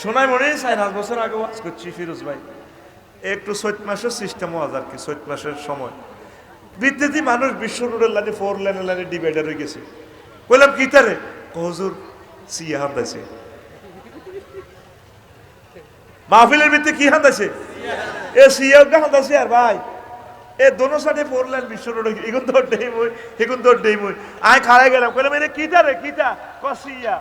শোনাই মনে 4-5 বছর আগে ওয়াজ করছি ফিরোজ ভাই, একটু চৈত মাসের সিস্টেম ওয়াজ আর কি, চৈত মাসের সময় বিদ্যুতি মানুষ বিশ্ব রোডের লাইনে 4 লেনের লাইনে ডিভাইডার হয়ে গেছে। বললাম কি তারে, হুজুর সিয়া হান্দাইছে। মাহফিলের ভিতরে কি হান্দাইছে? এ সিয়া হান্দাইছে। আর ভাই এ দোনো সাইডে 4 লেন বিশ্ব রোড, এগুন তোর ডেই মই এগুন তোর ডেই মই। আমি খাড়াই গেলাম, কইলাম এটা কিটা রে, কিটা? ক সিয়া।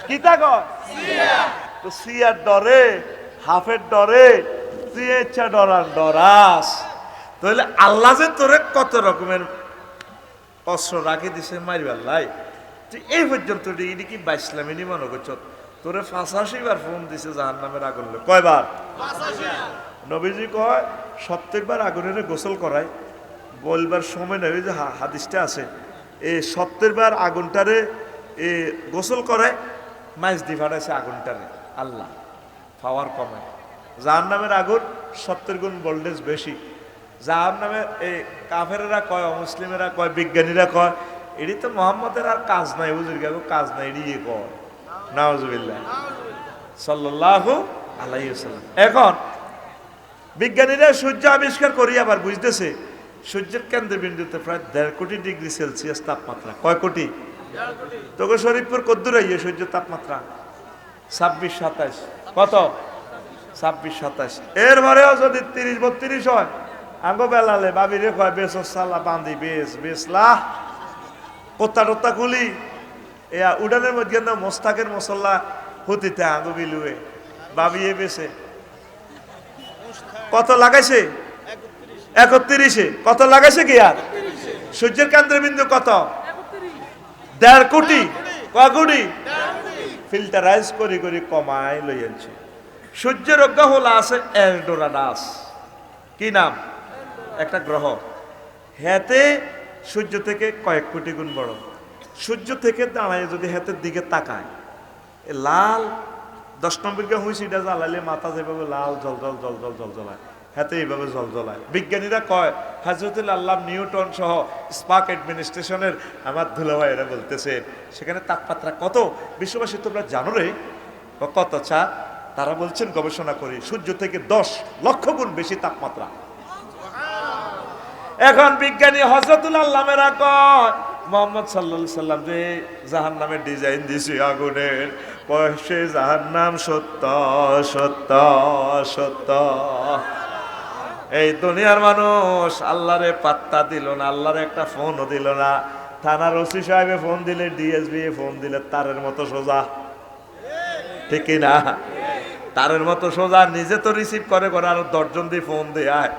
কিটা ক সিয়া। তো সিয়ার ডরে, হাফের ডরে তুই ইচ্ছা ডরান ডরাস। তাহলে আল্লাহ যে তোরে কত রকমের অস্ত্র রাখি দিছে মারিবার লাই, তুই এই পর্যন্ত এটা কি বাইসলাম এনি মনে করছ? তোরে 85 বার ফোন দিছে জাহান্নামের আগুন। কয়বার? 85। নবীজি কয় প্রত্যেকবার আগুনের গোসল করায়, বলবার সময় নয়। যে হাদিসটা আছে, এই 70 বার আগুনটারে এ গোসল করায়, মাইজ দি ফাটাইছে আগুনটারে আল্লাহ, পাওয়ার কমে। জাহান্নামের আগুন 70 গুণ ভোল্টেজ বেশি। জাহান্নামের এই কাফেরেরা কয়, অমুসলিমেরা কয়, বিজ্ঞানীরা কয় এটি তো মোহাম্মদের আর কাজ নাই, বুঝলি কাজ নাই, এটি কয় নাউজুবিল্লাহ সাল্লাল্লাহু আলাইহি ওয়াসাল্লাম। এখন বিজ্ঞানীরা সূর্য আবিষ্কার করি আবার বুঝতেছে সূর্যের কেন্দ্রবিন্দুতে প্রায় 1.5 কোটি ডিগ্রি সেলসিয়াস তাপমাত্রা। কয় কোটি? তোকে শরীফপুর কদ্দুর আইয়ে সূর্য তাপমাত্রা 26-27। কত? 26-27। এরপরেও যদি 30-32 হয়, আঙ্গো বেলালে বাবি রে কয় বেশ সালা বান্ধি বেশ বেশলা কোত্তা টোত্তা খুলি এ উডানের মধ্যে না মোস্তাকের মশলা হতিতে আঙ্গো বিলুয়ে বাবিয়ে বেছে। কত লাগাইছে? 31। কত লাগাইছে কি আর? সূর্যের কেন্দ্রবিন্দু কত? 1.5 কোটি। কয় কোটি? ফিল্টারাইজ করি করি কমায় লই আনছে। সূর্যের অজ্ঞা হল আছে এলডোরাডাস। কি নাম? একটা গ্রহ। হেতে সূর্য থেকে কয়েক কোটি গুণ বড়। সূর্য থেকে দাঁড়ায় যদি হেতের দিকে তাকায়, লাল 10 নম্বর কে হইছে, এটা জ্বালাইলে মাথা যেভাবে লাল জল জল জল জল জল জ্বলায়, হাতে এইভাবে জল জ্বলায়। বিজ্ঞানীরা কয় হযরতুল আল্লাহ নিউটন সহ স্পার্ক অ্যাডমিনিস্ট্রেশনের আমার দুলাভাই এরা বলতেছে সেখানে তাপমাত্রা কত বিশ্ববাসী তোমরা জানো রে? কত চা? তারা বলছেন গবেষণা করি সূর্য থেকে 10 লক্ষ গুণ বেশি তাপমাত্রা। এখন বিজ্ঞানী হযরতুল আল্লামেরা কয় মোহাম্মদ সাল্লাল্লাহু আলাইহি সাল্লাম যে জাহান্নামের ডিজাইন দিছে আগুনের, সে জাহান্নাম সত্য সত্য সত্য। এই দুনিয়ার মানুষ আল্লাহরে পাত্তা দিল না, আল্লাহরে একটা ফোনও দিল না। থানার ওসি সাহেবে ফোন দিলে, ডিএসবি ফোন দিলে তারের মতো সোজা, ঠিক না? তারের মতো সোজা। নিজে তো রিসিভ করে করে আরো 10 জন দিয়ে ফোন দেয়,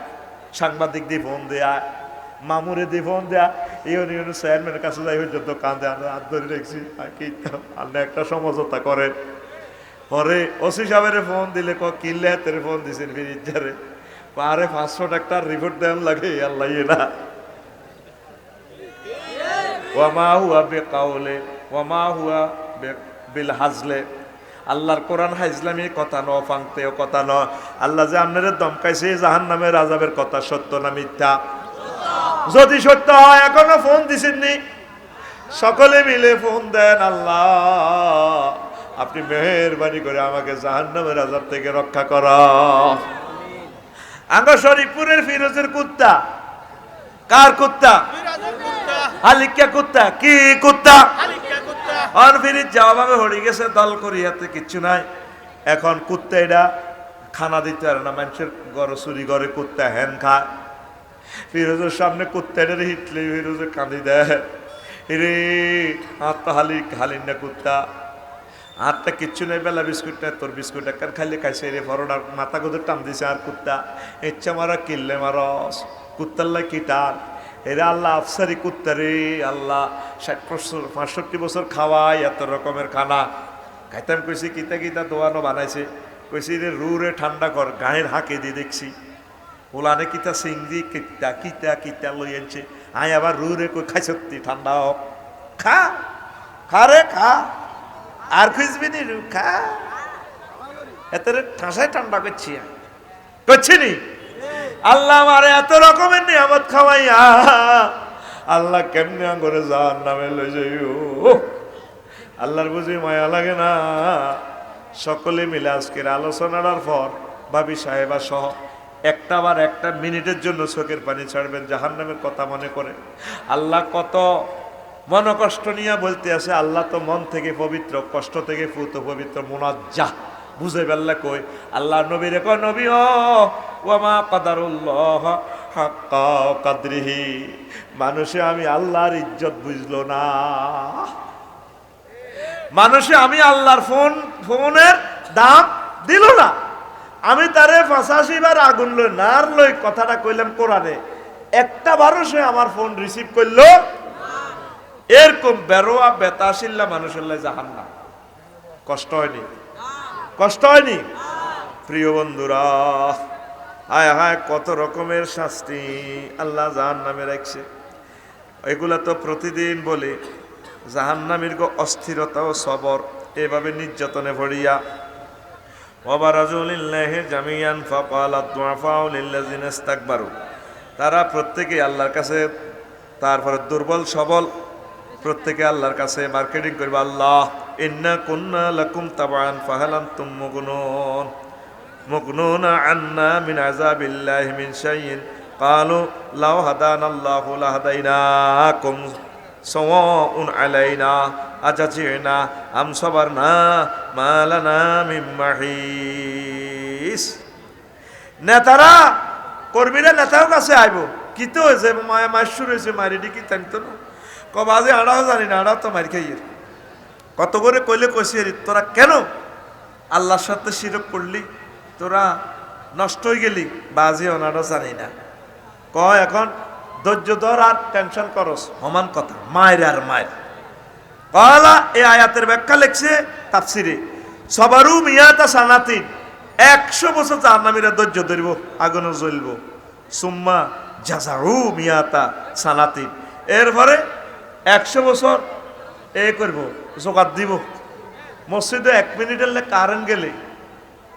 সাংবাদিক দিয়ে ফোন দেয়া, মামুরে দিয়ে ফোন দেয়া, ইউনিয়ন চেয়ারম্যানের কাছে যাই পর্যন্ত কান্দে, হাত ধরে রেখেছি আপনি একটা সমঝোতা করেন। পরে ওসি সাহেবের ফোন দিলে কিনলে হাতের ফোন দিছেন ফিরিজারে, আরে 500 টাকার রিপোর্ট দেন লাগে আল্লাহ না। ওয়ামা হুয়া বিকাউলে ওয়ামা হুয়া বিল হাজলে। আল্লাহর কোরআন হাইজলামি কথা ন, ফাংতেও কথা ন। আল্লাহ যে আপনাদের দমকাইছে জাহান্নামের আযাবের কথা সত্য না মিথ্যা? যদি সত্য হয় এখনো ফোন দিছেননি, সকলে মিলে ফোন দেন, আল্লাহ আপনি মেহেরবানি করে আমাকে জাহান্নামের আযাব থেকে রক্ষা করো। আঙ্গ শরীফপুরের ফিরোজের কুত্তা, কার কুত্তা? হালিকা কুত্তা। কি কুত্তা? আর ফিরিজ যাওয়াভাবে হড়ি গেছে দল করিয়াতে কিচ্ছু নাই। এখন কুত্তা এটা খানা দিতে পারে না, মানুষের ঘর চুরি করে কুত্তা হ্যান খায়। ফিরোজের সামনে কুত্তা এটা হিটলে ফিরোজে কাঁদি দেয়, রে হাতটা হালিন না কুত্তা, হাতটা কিচ্ছু নেই, বেলা বিস্কুট নেই, তোর বিস্কুট একখান খাইলে খাইছে রে, পরোটার মাথা গোদের টান দিছে। আর কুত্তা ইচ্ছা মারা কিনলে মারস, কুত্তাল্লা কি টান এরা আল্লাহ আফসারি কুত্তা রে। আল্লাহ 60-65 বছর খাওয়াই এত রকমের খানা খাইতাম। কইছি কিতা কিতা দোয়ানো বানাইছে, কইছি রে রু রে ঠান্ডা কর, গায়ের হাঁকে দিয়ে দেখছি ওলানে কিতা সিংড়ি কিতা কিতা কিতা লই আনছে। আয় আবার রু রে কই খাই সত্যি ঠান্ডা হোক, খা খা রে খা, আর খুঁজবি নি রু খা, এত ঠাসায় ঠান্ডা করছি করছি নি। আল্লাহ আমারে এত রকমের নিয়ামত খাওয়াইয়া আল্লাহ কেমনে করে জাহান্নামে লই যাইও। আল্লাহর বুঝি মায়া লাগে না? সকলে মিলে আজকের আলোচনার পর ভাবি সাহেবা সহ একটা মিনিটের জন্য চোখের পানি ছাড়বেন, জাহান্নামের কথা মনে করে। আল্লাহ কত মনকষ্ট নিয়ে বলতে আছে, আল্লাহ তো মন থেকে পবিত্র, কষ্ট থেকে পুত পবিত্র, মুনাজ্জাহ। বুঝে বেল্লা কই আল্লাহ নবীরে কয়, নবী ও ওয়ামা কাদারুল্লাহ হাক্কা কাদরিহি, মানুষে আমি আল্লাহর ইজ্জত বুঝলো না, মানুষে আমি আল্লাহর ফোনের দাম দিল না। আমি তারে 85 বার আগুন লই নার লই কথাটা কইলাম কোরআনে, একটা বারও সে আমার ফোন রিসিভ করলো। এরকম বেরোয়া বেতাশিল্লা মানুষের লাই জাহান্নাম। কষ্ট হয়নি? কষ্ট হয়নি? প্রিয় বন্ধুরা, হায় হায় কত রকমের শাস্তি আল্লাহ জাহান্নামে রাখছে। এগুলা তো প্রতিদিন বলি, জাহান্নামীর অস্থিরতা ও সবর এভাবে নির্যাতনে ভরিয়া। ওয়াবারাজুলিল্লাহি জামিয়ান ফাকালাত দুআফাউ লিল্লাযিনা ইসতাকবারু, তারা প্রত্যেকে আল্লাহর কাছে, তারপরে দুর্বল সবল প্রত্যেকে আল্লাহর কাছে মার্কেটিং করবে, আল্লাহ ইন্না কুন্না লাকুম তাবান ফাহাল আনতুম মুগনুনা আন্না মিন আযাবিল্লাহি মিন শাইইন ক্বালু লাউ হাদানাল্লাহু লাহাদাইনাকুম সাওয়াউন আলাইনা আজাজিনা আম সাবারনা মা লানা মিন মাহিস। নেতারা কর্মীরা নেতার কাছে আইব, কি তো হয়েছে, মায়া মাসুর হয়েছে, মারিডি কি জানিত না, কবাজে আড়াও জানি না, আড়াও তো মারি খাই। কত করে কইলে কইছি, তোরা কেন আল্লাহর সাথে শিরক করলি, তোরা নষ্ট হয়ে গেলি, বাজে অনাড়াও জানি না। কয় এখন ধৈর্য ধর আর টেনশন করস, সমান কথা, মায়ের আর মায়ের। কলা এই আয়াতের ব্যাখ্যা লিখছে তাফসিরে, সবারু মিয়াতা সানাতিন, 100 বছর জাহান্নামীরা ধৈর্য ধরব, আগুনে জ্বলব। সুম্মা জাযাউ মিয়াতা সানাতিন, এরপরে 100 বছর করব, জোগাড় দিব। মসজিদে 1 মিনিটের কারেন্ট গেলে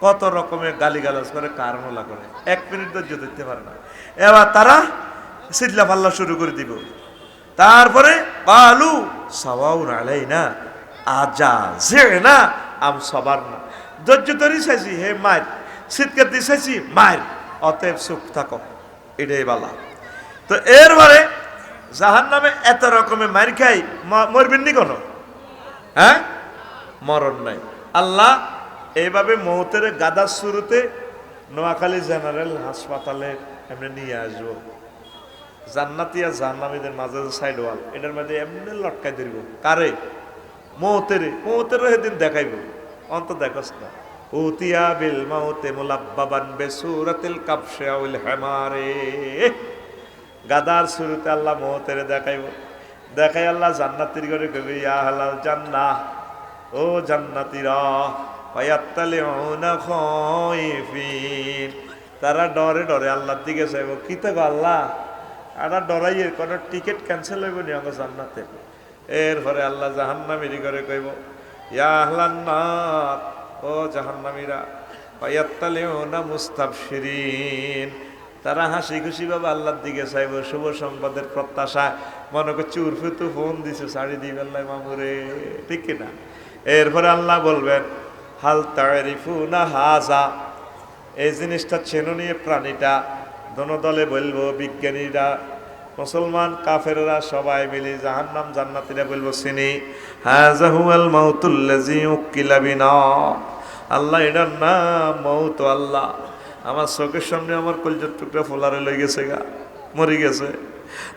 কত রকমের গালিগালাজ করে, কারণলা করে, 1 মিনিট ধৈর্য ধরতে পারে না। এবার তারা সিদলা পাল্লা শুরু করে দিব। তারপরে কালু সাওয়াউন আলাইনা আজাজিনা আম সাবারনা, ধৈর্য ধরে চাইছি হে মায়ের, শীতকে দিয়ে চাইছি মায়ের, অতএব চুপ থাকো, এটাই বালা। তো এরপরে জাহান্নামে এত রকমের মার খাই, মরবেন নি কোনো? হ্যাঁ, মরণ নাই। আল্লাহ এইভাবে মৌতের গাদার শুরুতে নোয়াখালী জেনারেল হাসপাতালে এমনি নিয়ে আসবো। জান্নাতি আর জাহান্নামীদের মাঝে সাইড ওয়াল, এটার মধ্যে এমনি লটকাই দিব। কারে? মৌতের সেদিন দেখাইব, অন্ত দেখস না। উতিয়া বিল মাউতে মুলাব্বাবান বিসূরাতিল কাবশি আউল হিমারে, গাদার শুরুতে আল্লাহ মৌতের দেখাইব। দেখাই আল্লাহ জান্নাতীর ঘরে কইবে, ইয়া আহলাল জান্নাহ, ও জান্নাতীরা, ফায়াত্তালিউনা খায়ফিন, তারা ডরে ডরে আল্লাহর দিকে চাইব। কি তো আল্লাহ আরা ডরাইয়ে কোনো টিকিট ক্যান্সেল হইব নি আমার জান্নাতে। এরপরে আল্লাহ জাহান্নামীর ঘরে কইব, ইয়া আহলান নার, ও জাহান্নামীরা, ফায়াত্তালিউনা মুস্তাবশিরিন, তারা হাসি খুশি ভাবে আল্লাহর দিকে চাইব, শুভ সংবাদের প্রত্যাশা। মনে করছে উর্ফে তো ফোন দিছে, শাড়ি দিই আল্লাহ মামুরে, ঠিক কিনা? এরপরে আল্লাহ বলবেন, হাল তারিফুনা হাজা, এই জিনিসটা চেনো নিয়ে প্রাণীটা। দোনো দলে বলবো, বিজ্ঞানীরা, মুসলমান কাফেররা সবাই মিলে, জাহান্নাম জান্নাতীরা বলবো, চিনি। হাযা হুয়াল মাউতুল্লাযী উকিলা বিনা, আল্লাহ এটার নাম মৌত। আল্লাহ আমার চোখের সামনে আমার কলজার টুকরা ফোলারে লই গেছে, গা মরি গেছে,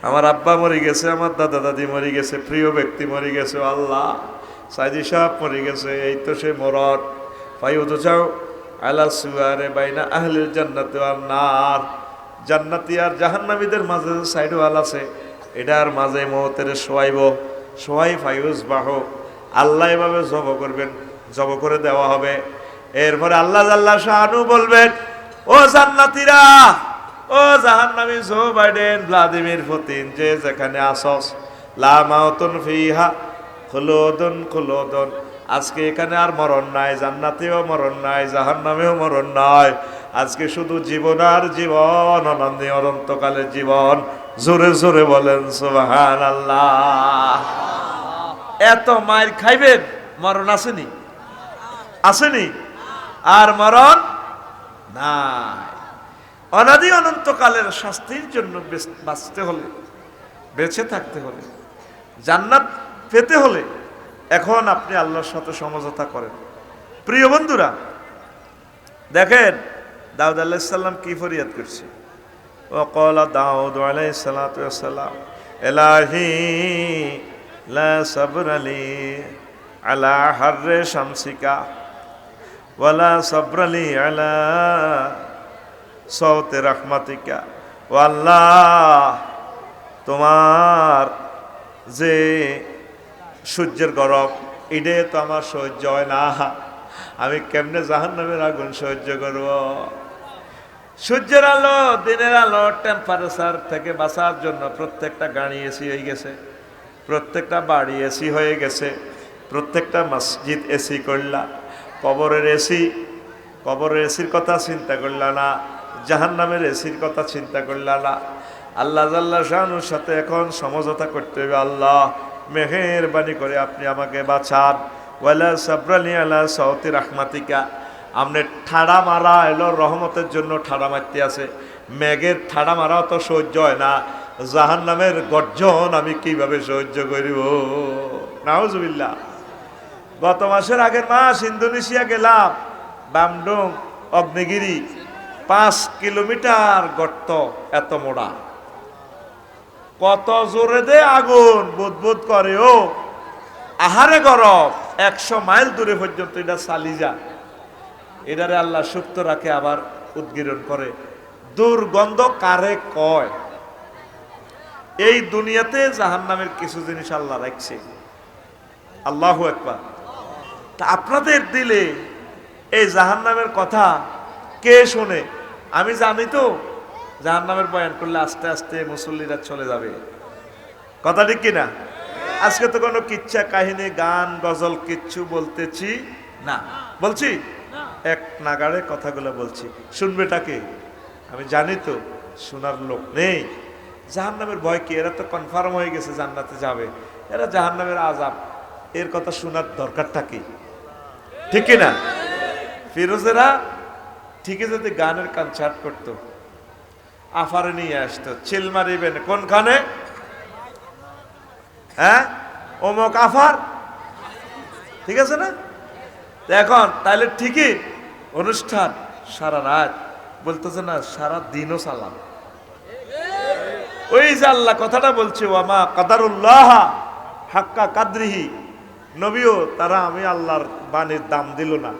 আমার আব্বা মরি গেছে, আমার দাদা দাদি মরি গেছে, প্রিয় ব্যক্তি মরি গেছে, আল্লাহ সাইদি সাহেব মরি গেছে, এই তো সে মরণ। ফাইউদু যাও আলা সুয়ারে বাইনা আহলিল জান্নাতি ওয়ান নার, জান্নাতি আর জাহান্নামীদের মাঝে সাইড ওয়াল আছে, এটার মাঝে মৌতের শোয়াইব, শোয়াই ফাইউজ বাহ, আল্লাহ এভাবে জব করবেন, জব করে দেওয়া হবে। এরপরে আল্লাহ জাল্লা শাহানু বলবেন, ও জান্নাতীরা, ও জাহান্নামী জো বাইডেন, ভ্লাদিমির পুতিন, যে যেখানে আসস, লা মাউতুন ফিহা খুলুদুন খুলুদুন, আজকে এখানে আর মরণ নাই, জান্নাতেও মরণ নাই, জাহান্নামেও মরণ নাই, আজকে শুধু জীবন আর জীবন, অনন্যে অনন্তকালের জীবন। জোরে জোরে বলেন সুবহানাল্লাহ। এত মায়ের খাইবেন, মরণ আসেনি? আসেনি? আর মরণ নাই। অনাদি অনন্তকালের শাস্তির জন্য বাঁচতে হলে, বেঁচে থাকতে হলে, জান্নাত পেতে হলে এখন আপনি আল্লাহর সাথে সমঝোতা করেন। প্রিয় বন্ধুরা, দেখেন দাউদ আলাইহিস সালাম কি ফরিয়াদ করছে। ওয়াকালা দাউদ আলাইহিস সালাতু ওয়াস সালাম ইলাহি লা সাবরা লি আলা হাররে শামসিকা ওয়ালা সাবরা লি আলা সাওতে রাহমাতিকা। ও আল্লাহ, তোমার যে সূর্যের গরম, এটাই তো আমার সহ্য হয় না। আমি কেমনে জাহান্নামের আগুন সহ্য করব? সূর্যের আলো, দিনের আলো, টেম্পারেচার থেকে বাঁচার জন্য প্রত্যেকটা গাড়ি এসি হয়ে গেছে, প্রত্যেকটা বাড়ি এসি হয়ে গেছে, প্রত্যেকটা মসজিদ এসি করলা। কবরের এসির কথা চিন্তা করলা না, জাহান্নামের এসির কথা চিন্তা করলা না। আল্লাহ জাল্লা শানুর সাথে এখন সমঝোতা করতে হবে। আল্লাহ, মেহেরবানি করে আপনি আমাকে বাঁচান। ওয়ালা সাবরানি আলা সাওতি রাহমাতিকা। আপনি ঠাড়া মারা এলো রহমতের জন্য ঠাড়া মারতে আছে, মেঘের ঠাড়া মারাও তো সহ্য হয় না, জাহান্নামের গর্জন আমি কিভাবে সহ্য করিব? নাউজুবিল্লাহ। গত মাসের আগের মাস ইন্দোনেশিয়া গেলাম, বামডুং অগ্নিগিরি, 5 কিলোমিটার গর্ত, এত মোড়া, কত জোরে দে আগুন বুদবুদ করে। ও আহারে গরম, 100 মাইল দূরে পর্যন্ত এটা চালি যা। এটারে আল্লাহ সুপ্ত রাখে, আবার উদ্গীরণ করে। দুর্গন্ধ কারে কয়? এই দুনিয়াতে জাহান্নামের কিছু জিনিস আল্লাহ রাখছে। আল্লাহু আকবার। তা আপনাদের দিলে এই জাহান্নামের কথা কে শোনে? আমি জানি তো জাহান্নামের বয়ান করলে আস্তে আস্তে মুসল্লিরা চলে যাবে, কথা ঠিক কিনা? আজকে তো কোনো কিচ্ছা কাহিনী, গান, গজল কিচ্ছু বলতেছি না। বলছি এক নাগাড়ে কথাগুলো বলছি, শুনবেটাকে? আমি জানি তো শোনার লোক নেই। জাহান্নামের ভয় কি? এরা তো কনফার্ম হয়ে গেছে জান্নাতে যাবে, এরা জাহান্নামের আযাব, এর কথা শোনার দরকারটা কি? ঠিক কিনা? ফিরোজেরা ঠিকই যদি গানের কনসার্ট করতো, আফারে নিয়ে আসতো, চিল মারিবেন কোনখানে, হ্যাঁ অমুক আফার, ঠিক আছে না? এখন তাহলে ঠিকই অনুষ্ঠান সারা রাত, বলতেছে না সারা দিনও সালাম। ওই যে আল্লাহ কথাটা বলছে, ওয়ামা কাদারুল্লাহ হাক্কা কাদরিহি, নবীও তারা আমি আল্লাহর বাণীর দাম দিল না,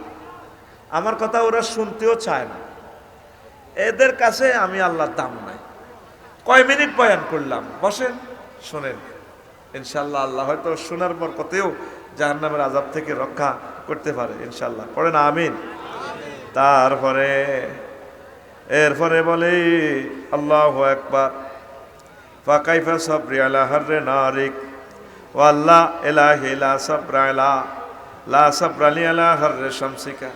আমার কথা ওরা শুনতেও চায় না, এদের কাছে আমি আল্লাহর দাম নাই। কয় মিনিট বয়ান করলাম, বসেন শোনেন, ইনশাল্লাহ আল্লাহ হয়তো শোনার বরকতেও জাহান্নামের আযাব থেকে রক্ষা করতে পারে ইনশাল্লাহ। পড়েন আমিন। তারপরে এরপরে বলে আল্লাহু আকবার। ফাকাইফা সাবরি আলা হাররে নারিক ওয়াল্লাহ ইলাহি লা সাবরা লা সাবরা লি আলা হাররে শামসিকা।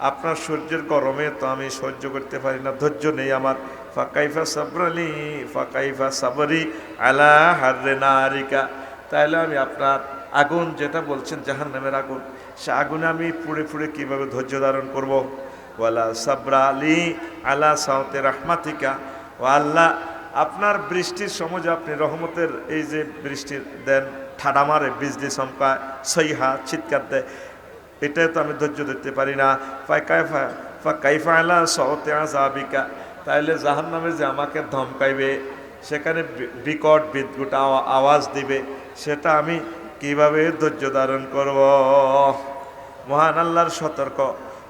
আপনার সূর্যের গরমে তো আমি সহ্য করতে পারি না, ধৈর্য নেই আমার। ফাকাইফা সাবরালি ফাকাইফা সাবরি আলা হাররে নারিকা। তাহলে আমি আপনার আগুন যেটা বলছেন জাহান্নামের আগুন, সে আগুনে আমি পুড়ে পুড়ে কিভাবে ধৈর্য ধারণ করব? ওয়ালা সাবরালি আলা সাওতে রাহমাতিকা। ও আল্লাহ, আপনার বৃষ্টির সময় আপনি রহমতের এই যে বৃষ্টি দেন, ঠাডা মারে, বিজলি চমকায়, সইহা চিৎকার দেয়, এটাই তো আমি ধৈর্য ধরতে পারি না। কাইফা আলা সাওতে আযাবিকা। তাইলে জাহান্নামে যে আমাকে ধমকাইবে, সেখানে বিকট বিদ্যুৎ আওয়াজ দিবে, সেটা আমি কিভাবে ধৈর্য ধারণ করব? মহান আল্লাহর সতর্ক,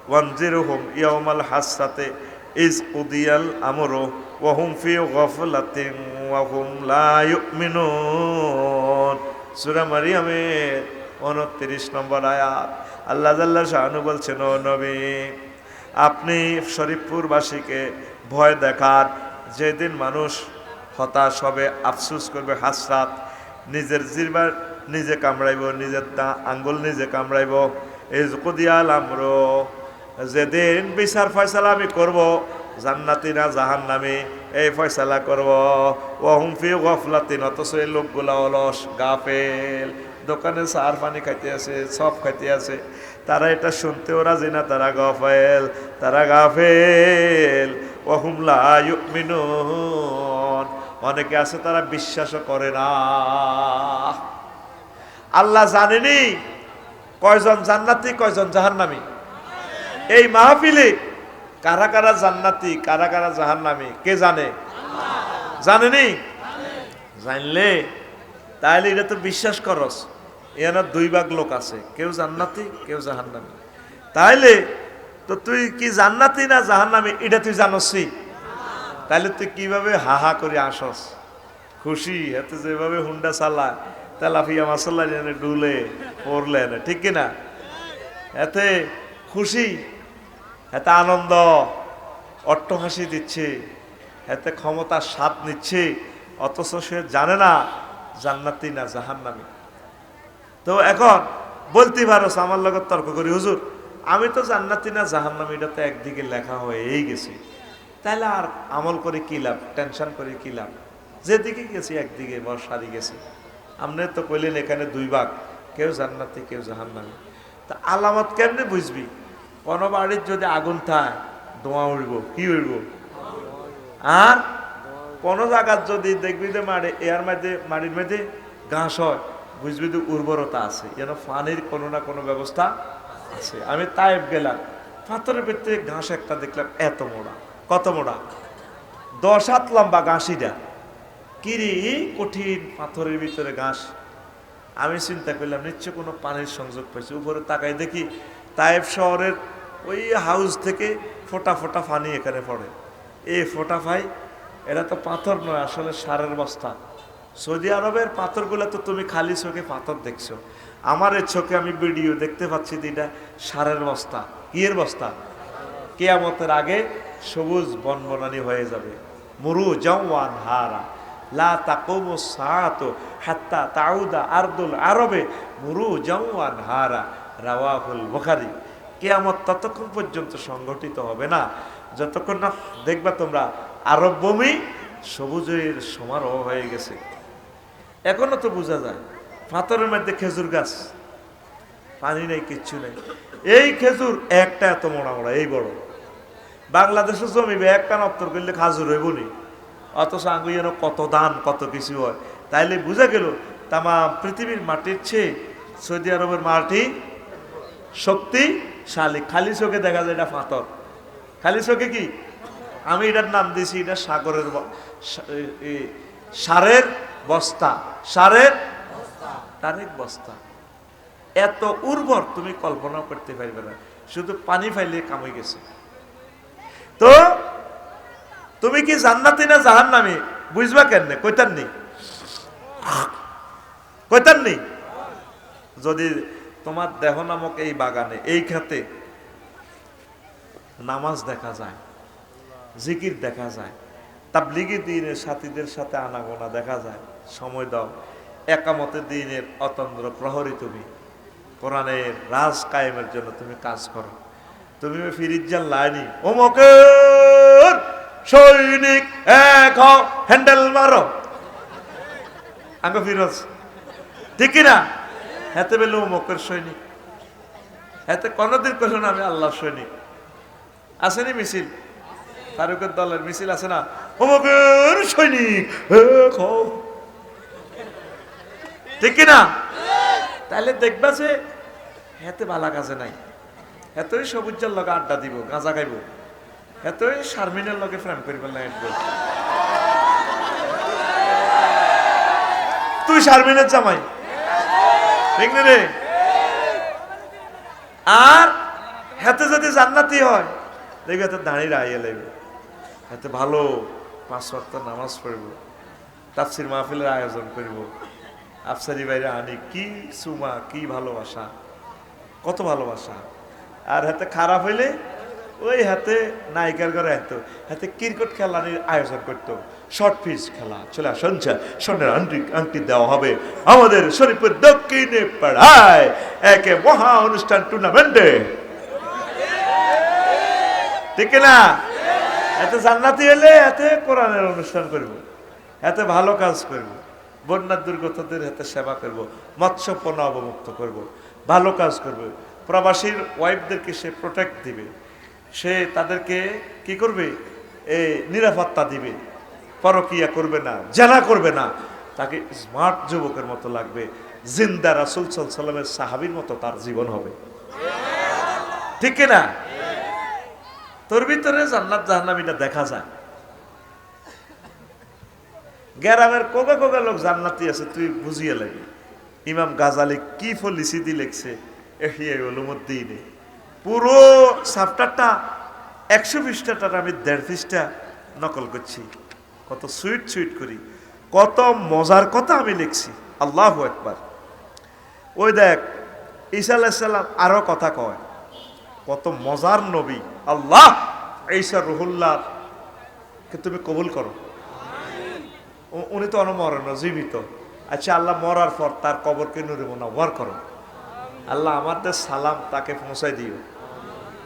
ওয়ানজিরহুম ইয়াউমাল হাসরাতে ইজ কুদিয়াল আমরু ওয়া হুম ফি গাফলাতিন ওয়া হুম লা ইউমিনুন। সূরা মারিয়ামের 29 নম্বর আয়াত। আল্লাহ জাল্লা শানু বলছেন, ও নবী, আপনি শরীফপুরবাসীকে ভয় দেখান, যেদিন মানুষ হতাশ হবে, আফসোস করবে, হাসরাত, নিজের জিরবার নিজে কামড়াইব, নিজের আঙ্গুল নিজে কামড়াইব। এই কুদিয়াল আমরু, যেদিন বিচার ফয়সালা আমি করব, জান্নাতি না জাহান্নামী, এই ফয়সালা করব। ওয়া হুম ফি গাফলাতিন, অথচ এই লোকগুলা অলস, গাফেল, দোকানে চার পানি খাইতে আছে, সব খাইতে আছে, তারা এটা শুনতেও রাজি না, তারা গাফেল, তারা গাফেল। ওয়াহুম লা ইউমিনুন, অনেকে আছে তারা বিশ্বাসও করে না। আল্লাহ জানেনি কয়জন জান্নাতি কয়জন জাহান্নামী। এই মাহফিলে কারা কারা জান্নাতি কারা কারা জাহান্নামী কে জানে? জানেনি? জানলে তাহলে এটা তো বিশ্বাস করস এখানে দুই ভাগ লোক আছে, কেউ জান্নাতি কেউ জাহান্নামী। তাইলে তো তুই কি জান্নাতি না জাহান্নামী এটা তুই জানসি, তাহলে তুই কিভাবে হা হা করে আসস? খুশি এতে যেভাবে হুন্ডা চালায় তেলাফিয়া মাসাল্লা ডুলে পড়লে না, ঠিক কিনা? এতে খুশি, এতে আনন্দ, অট্টহাসি দিচ্ছে, এতে ক্ষমতার স্বাদ নিচ্ছে, অথচ সে জানে না জান্নাতি না জাহান্নামী। তো এখন বলতে পারো আমার লগত তর্ক করি, হুজুর আমি তো জান্নাতি না জাহান্নামী এটা তো একদিকে লেখা হয়েই গেছে, তাহলে আর আমল করে কি লাভ, টেনশন করে কি লাভ? যেদিকে গেছি একদিকে বর সারি গেছে। আপনি তো কইলেন এখানে দুই ভাগ, কেউ জান্নাতি কেউ জাহান্নামী। তা আলামত কেমনে বুঝবি? কোন বাড়ির যদি আগুন থাকে ধোঁয়া উড়ব, কি উড়ব? আর কোন জায়গার যদি দেখবি যে মাটির মধ্যে ঘাস হয়, বুঝবি যে উর্বরতা আছে, যেন পানির কোনো না কোনো ব্যবস্থা আছে। আমি তাইব গেলাম, পাথরের ভিতরে ঘাস একটা দেখলাম এত মোড়া, কত মোড়া, 10 হাত লম্বা ঘাসিটা, কিরি কঠিন পাথরের ভিতরে ঘাস। আমি চিন্তা করলাম নিশ্চয় কোনো পানির সংযোগ পাইছে। উপরে তাকাই দেখি তাইব শহরের ওই হাউস থেকে ফোটা ফোটা পানি এখানে পড়ে। এই ফোটা ভাই এটা তো পাথর নয়, আসলে সারের বস্তা। সৌদি আরবের পাথরগুলো তো তুমি খালি চোখে পাথর দেখছো, আমার এই চোখে আমি ভিডিও দেখতে পাচ্ছি এটা সারের বস্তা। কিয়ের বস্তা? কিয়ামতের আগে সবুজ বনবনানি হয়ে যাবে। মুরু জাওয়ান হারা লা তাকুমু সাআতু হাত্তা তাউদা আরদুল আরবে মুরু জাওয়ান হারা, রাওয়াহুল বুখারী। কিয়ামত ততক্ষণ পর্যন্ত সংগঠিত হবে না যতক্ষণ না দেখবা তোমরা আরব ভূমি সবুজের সমারোহ হয়ে গেছে। এখনো তো বোঝা যায় পাথরের মধ্যে খেজুর গাছ, পানি নেই, কিচ্ছু নেই। এই খেজুর একটা এত মোড়া মোড়া, এই বড়। বাংলাদেশের জমি একটা নপ্তর করলে খাজুর হইব নি, অথচ আঙ্গুইয়ের কত দান কত কিছু হয়। তাইলে বুঝা গেল তামা পৃথিবীর মাটির চেয়ে সৌদি আরবের মাটি শক্তিশালী। খালি চোখে দেখা যায় এটা পাথর, খালি চোখে কি? আমি এটার নাম দিয়েছি এটা সাগরের সারের বস্তা, সারের তারেক বস্তা। এত উর্বর তুমি কল্পনা করতে পারবে না, শুধু পানি ফাইলে কামে গেছে। তো তুমি কি জান্নাতি না জাহান্নামী বুঝবা কেন? কইতার নেই, কইতার নেই। যদি তোমার দেহ নামক এই বাগানে এই খাতে নামাজ দেখা যায়, জিকির দেখা যায়, তাবলীগের দিনের সাথীদের সাথে আনাগোনা দেখা যায়, সময় দাও, একামতের দিনের অতন্দ্র প্রহরী তুমি কোরআনের রাজ কায়েমের জন্য তুমি কাজ করো। তুমি ফিরিজ্জার লাইনি অমকের সৈনিক এক হ্যান্ডেল মারো আঙ্গ ফিরোজ, ঠিক কিনা? হাতে বেলে অমকের সৈনিক, হাতে কোনদিন কইল না আমি আল্লাহর সৈনিক। আসেনি মিছিল, ফারুকের দলের মিছিল আছে না, অমকের সৈনিক, ঠিক কিনা? তাহলে দেখবা যে হেতে বালা কাজে নাই, এতই সবুজের লগে আড্ডা দিব, গাঁজা খাইব, এতই শারমিনের লগে প্রেম করিব না। তুই শারমিনের জামাই, ঠিক না রে? আর হাতে যদি জান্নাতি হয় দেখবি হাতে দাঁড়িয়ে আইয়া লাগবে, হাতে ভালো 5 ওয়াক্ত নামাজ পড়ব, তাফসির মাহফিলের আয়োজন করব, আফসারি বাইরে আনি, কি সুমা, কি ভালোবাসা, কত ভালোবাসা। আর হাতে খারাপ হইলে ওই হাতে নায়িকার ঘরে হাতে ক্রিকেট খেলার আয়োজন করতো, শর্ট পিচ খেলা, চলে শুনছে সোনার আংটি দেওয়া হবে আমাদের শরীফের দক্ষিণে পাড়ায় একে মহা অনুষ্ঠান টুর্নামেন্টে, ঠিক না? এতে জান্নাতি হলে এতে কোরআনের অনুষ্ঠান করব, এতে ভালো কাজ করব, বন্যার দুর্গতদের হাতে সেবা করব, মৎস্য পণ্য অবমুক্ত করব, ভালো কাজ করব, প্রবাসীর ওয়াইফদেরকে সে প্রোটেক্ট দিবে, সে তাদেরকে কি করবে, নিরাপত্তা দিবে, পরকিয়া করবে না, জেনা করবে না, তাকে স্মার্ট যুবকের মতো লাগবে, জিন্দা রাসূল সাল্লাল্লাহু আলাইহি ওয়াসাল্লামের সাহাবীর মতো তার জীবন হবে, ঠিক কিনা? তোর ভিতরে জান্নাত জাহান্নাম এটা দেখা যায়। গ্রামের কোগা কোগা লোক জান্নাতি আছে, তুই বুঝিয়ে লাগবি। ইমাম গাজালি কি ফলিসিদি লিখছে ইহইয়া উলুমুদ্দিনে, পুরো চ্যাপ্টারটা 100 পৃষ্ঠাটার আমি 1.5 পৃষ্ঠা নকল করছি। কত সুইট সুইট করি, কত মজার কথা আমি লিখছি। আল্লাহু আকবার। ওই দেখ ঈসা আলাইহিস সালাম আরো কথা কয়, কত মজার নবী। আল্লাহ ঈসা রুহুল্লাহ কে তুমি কবুল করো। উনি তো অনমরণ, জীবিত। আচ্ছা আল্লাহ মরার পর তার কবরকে নূরে মুনাওয়ার করো। আল্লাহ আমাদের সালাম তাকে পৌঁছাই দিও।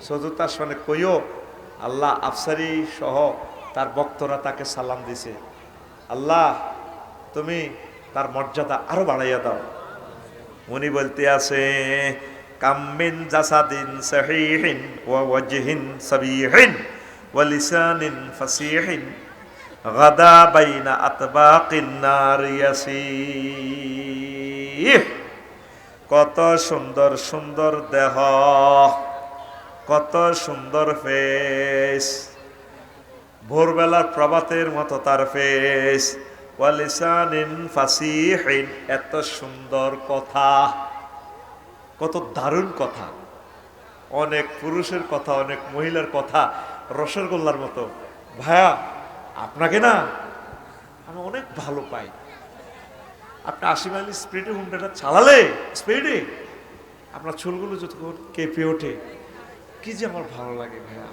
চতুর্থ আসমানে কইও আল্লাহ আফসারি সহ তার ভক্তরা তাকে সালাম দিছে, আল্লাহ তুমি তার মর্যাদা আরো বাড়াইয়া দাও। উনি বলতে আছে কামিন জাসাদিন সহিহিন ওয়া ওয়াজহিন সাবিহিন ওয়া লিসানিন ফাসিহিন গাদা বাইনা আতবাকিন নার ইয়াসিহ। কত সুন্দর সুন্দর দেহ, কত সুন্দর ফেস, ভোরবেলার প্রভাতের মতো তার ফেস। ওয়া লিসানিন ফাসিহিন, এত সুন্দর কথা, কত দারুণ কথা। অনেক পুরুষের কথা, অনেক মহিলার কথা রসের গোল্লার মতো। ভাইয়া আপনাকে না আমি অনেক ভালো পাই, আপনি 80 মাইল স্পিডে হুন্ডাটা চালালে, স্পিডে আপনার চুলগুলো যতক্ষণ কেঁপে ওঠে, কি যে আমার ভালো লাগে ভাইয়া।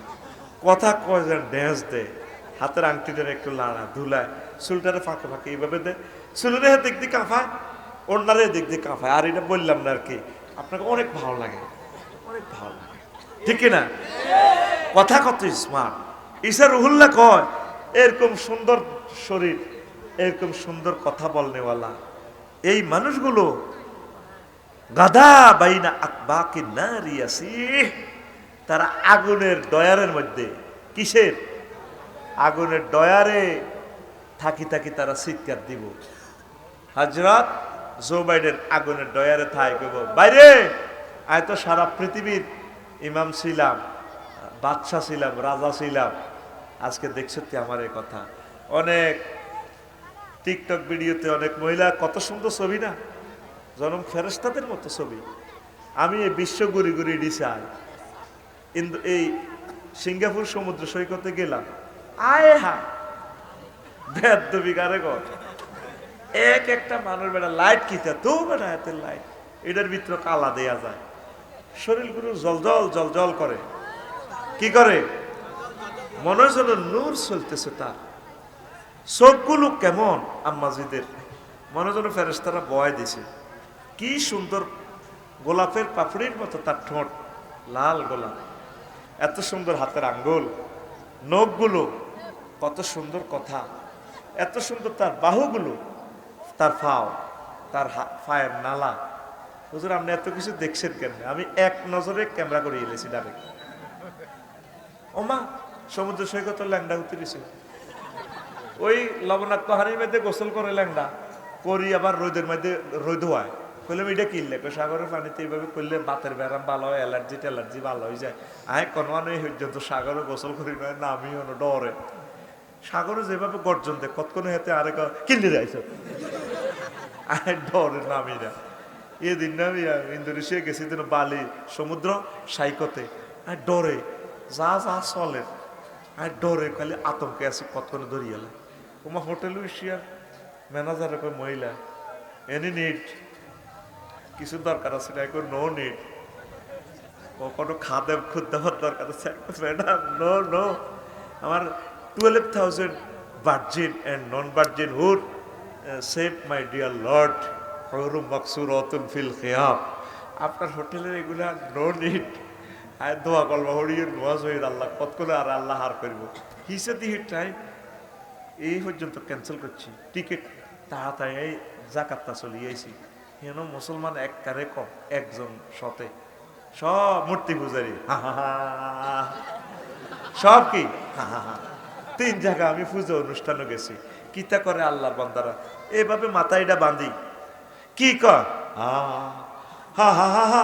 কথা কয় যেন ড্যান্স দেয়, হাতের আংটিটার একটু লাড়া ধুলায়, চুলটারে ফাঁকে ফাঁকে এইভাবে দেয়, চুলের দিক দিয়ে কাঁপায়, ওনারে দিক দিয়ে কাঁপায়। আর এটা বললাম না আর কি, আপনাকে অনেক ভালো লাগে, অনেক ভালো লাগে, ঠিক না? কথা কত স্মার্ট। ঈসা রুহুল্লাহ কয় এরকম সুন্দর শরীর, এরকম সুন্দর কথা বলনেওয়ালা এই মানুষগুলো গাদা বাইনা আকবাকি নারি ইয়াসিহ, তারা আগুনের ডয়ারের মধ্যে, কিসের আগুনের ডয়ারে থাকি থাকি তারা চিৎকার দিব। হযরত জো বাইডেন আগুনের ডয়ারে থাই কইব, বাইরে আয় তো সারা পৃথিবীর ইমাম ছিলাম, বাদশা ছিলাম, রাজা ছিলাম, আজকে দেখছো তুই আমার এই কথা। অনেক টিকটক ভিডিওতে অনেক মহিলা কত সুন্দর ছবি না, জনম ফেরেশতাদের মতো ছবি। আমি এই বিশ্ব ঘুরি ঘুরি ডিসাই কিন্তু এই সিঙ্গাপুর সমুদ্র সৈকতে গেলাম, আয় হা বেদবি কারে গো, এক একটা মানুষ বেটা লাইট কিতা তো বেটা হাতে লাইট, এটার ভিতরে কালা দেয়া যায়, শরীরগুলো জলজল জলজল করে, কি করে মনে হয় যেন নূর চলতেছে তার। চোখগুলো কেমন আম্মাজিদের, মনে যেন ফেরেশতারা বয় দিছে। কি সুন্দর গোলাপের পাপড়ির মতো তার ঠোঁট, লাল গোলাপ, এত সুন্দর হাতের আঙ্গুল, নখগুলো কত সুন্দর কথা, এত সুন্দর তার বাহুগুলো, তার ফাও, তার ফায়ের নালা। হুজুর আপনি এত কিছু দেখছেন কেন? আমি এক নজরে ক্যামেরা করে এলেছি ডাইরেক্ট। ওমা সমুদ্র সৈকত ল্যাংডা উতরিছে, ওই লবণাক্ত হানির মধ্যে গোসল করে ল্যাংডা করি, আবার রোদের মধ্যে রোদ হয়। কইলাম এটা কিনলে সাগরের পানিতে এইভাবে করলে বাতের ব্যারাম ভালো হয়, অ্যালার্জি ট্যালার্জি ভালো হয়ে যায়। আয় কোনো এই পর্যন্ত সাগরে গোসল করি নয়, নামিও না ডরে। সাগরে যেভাবে গর্জন দেয় কতক্ষণে হেতে আরেক কিনলে যাইছ, আয় ডরে নামি না। এদিন না আমি ইন্দোনেশিয়া গেছি দিন বালি সমুদ্র সাইকতে, আর ডরে যা যা চলে, আর ডরে খালি আতঙ্কে আছি কতক্ষণে ধরিয়ালে। তোমার হোটেল এশিয়ার ম্যানেজার মহিলা, এনি নিড কিছু দরকার আছে না, এখন নো নিড, কোনো খাদেম খুদ দেওয়ার দরকার আছে ম্যাডাম, নো নো, আমার 12,000 ভার্জিন অ্যান্ড নন ভার্জিন হুড সেভ মাই ডিয়ার লর্ড হরুম মকসুরাতুন ফিল খিয়াম। আপনার হোটেলের এগুলা নো নিড, আয় দোয়া করবো হরিয়ে নোয়াজ হয়ে আল্লাহ কতক্ষণে আর আল্লাহ হার করব হিসে দিয়ে টাইম এই পর্যন্ত ক্যান্সেল করছি টিকিট তাড়াতাড়ি। এই জাকাতটা চলে আইছি, কেন মুসলমান এক কারে কম, একজন শতে সব মূর্তি পূজারি, সব কি 3 জায়গা আমি পূজা অনুষ্ঠানে গেছি। কিতা করে আল্লাহর বান্দারা এভাবে মাথায়টা বাঁধি, কি কর হা হা হা হা হা হা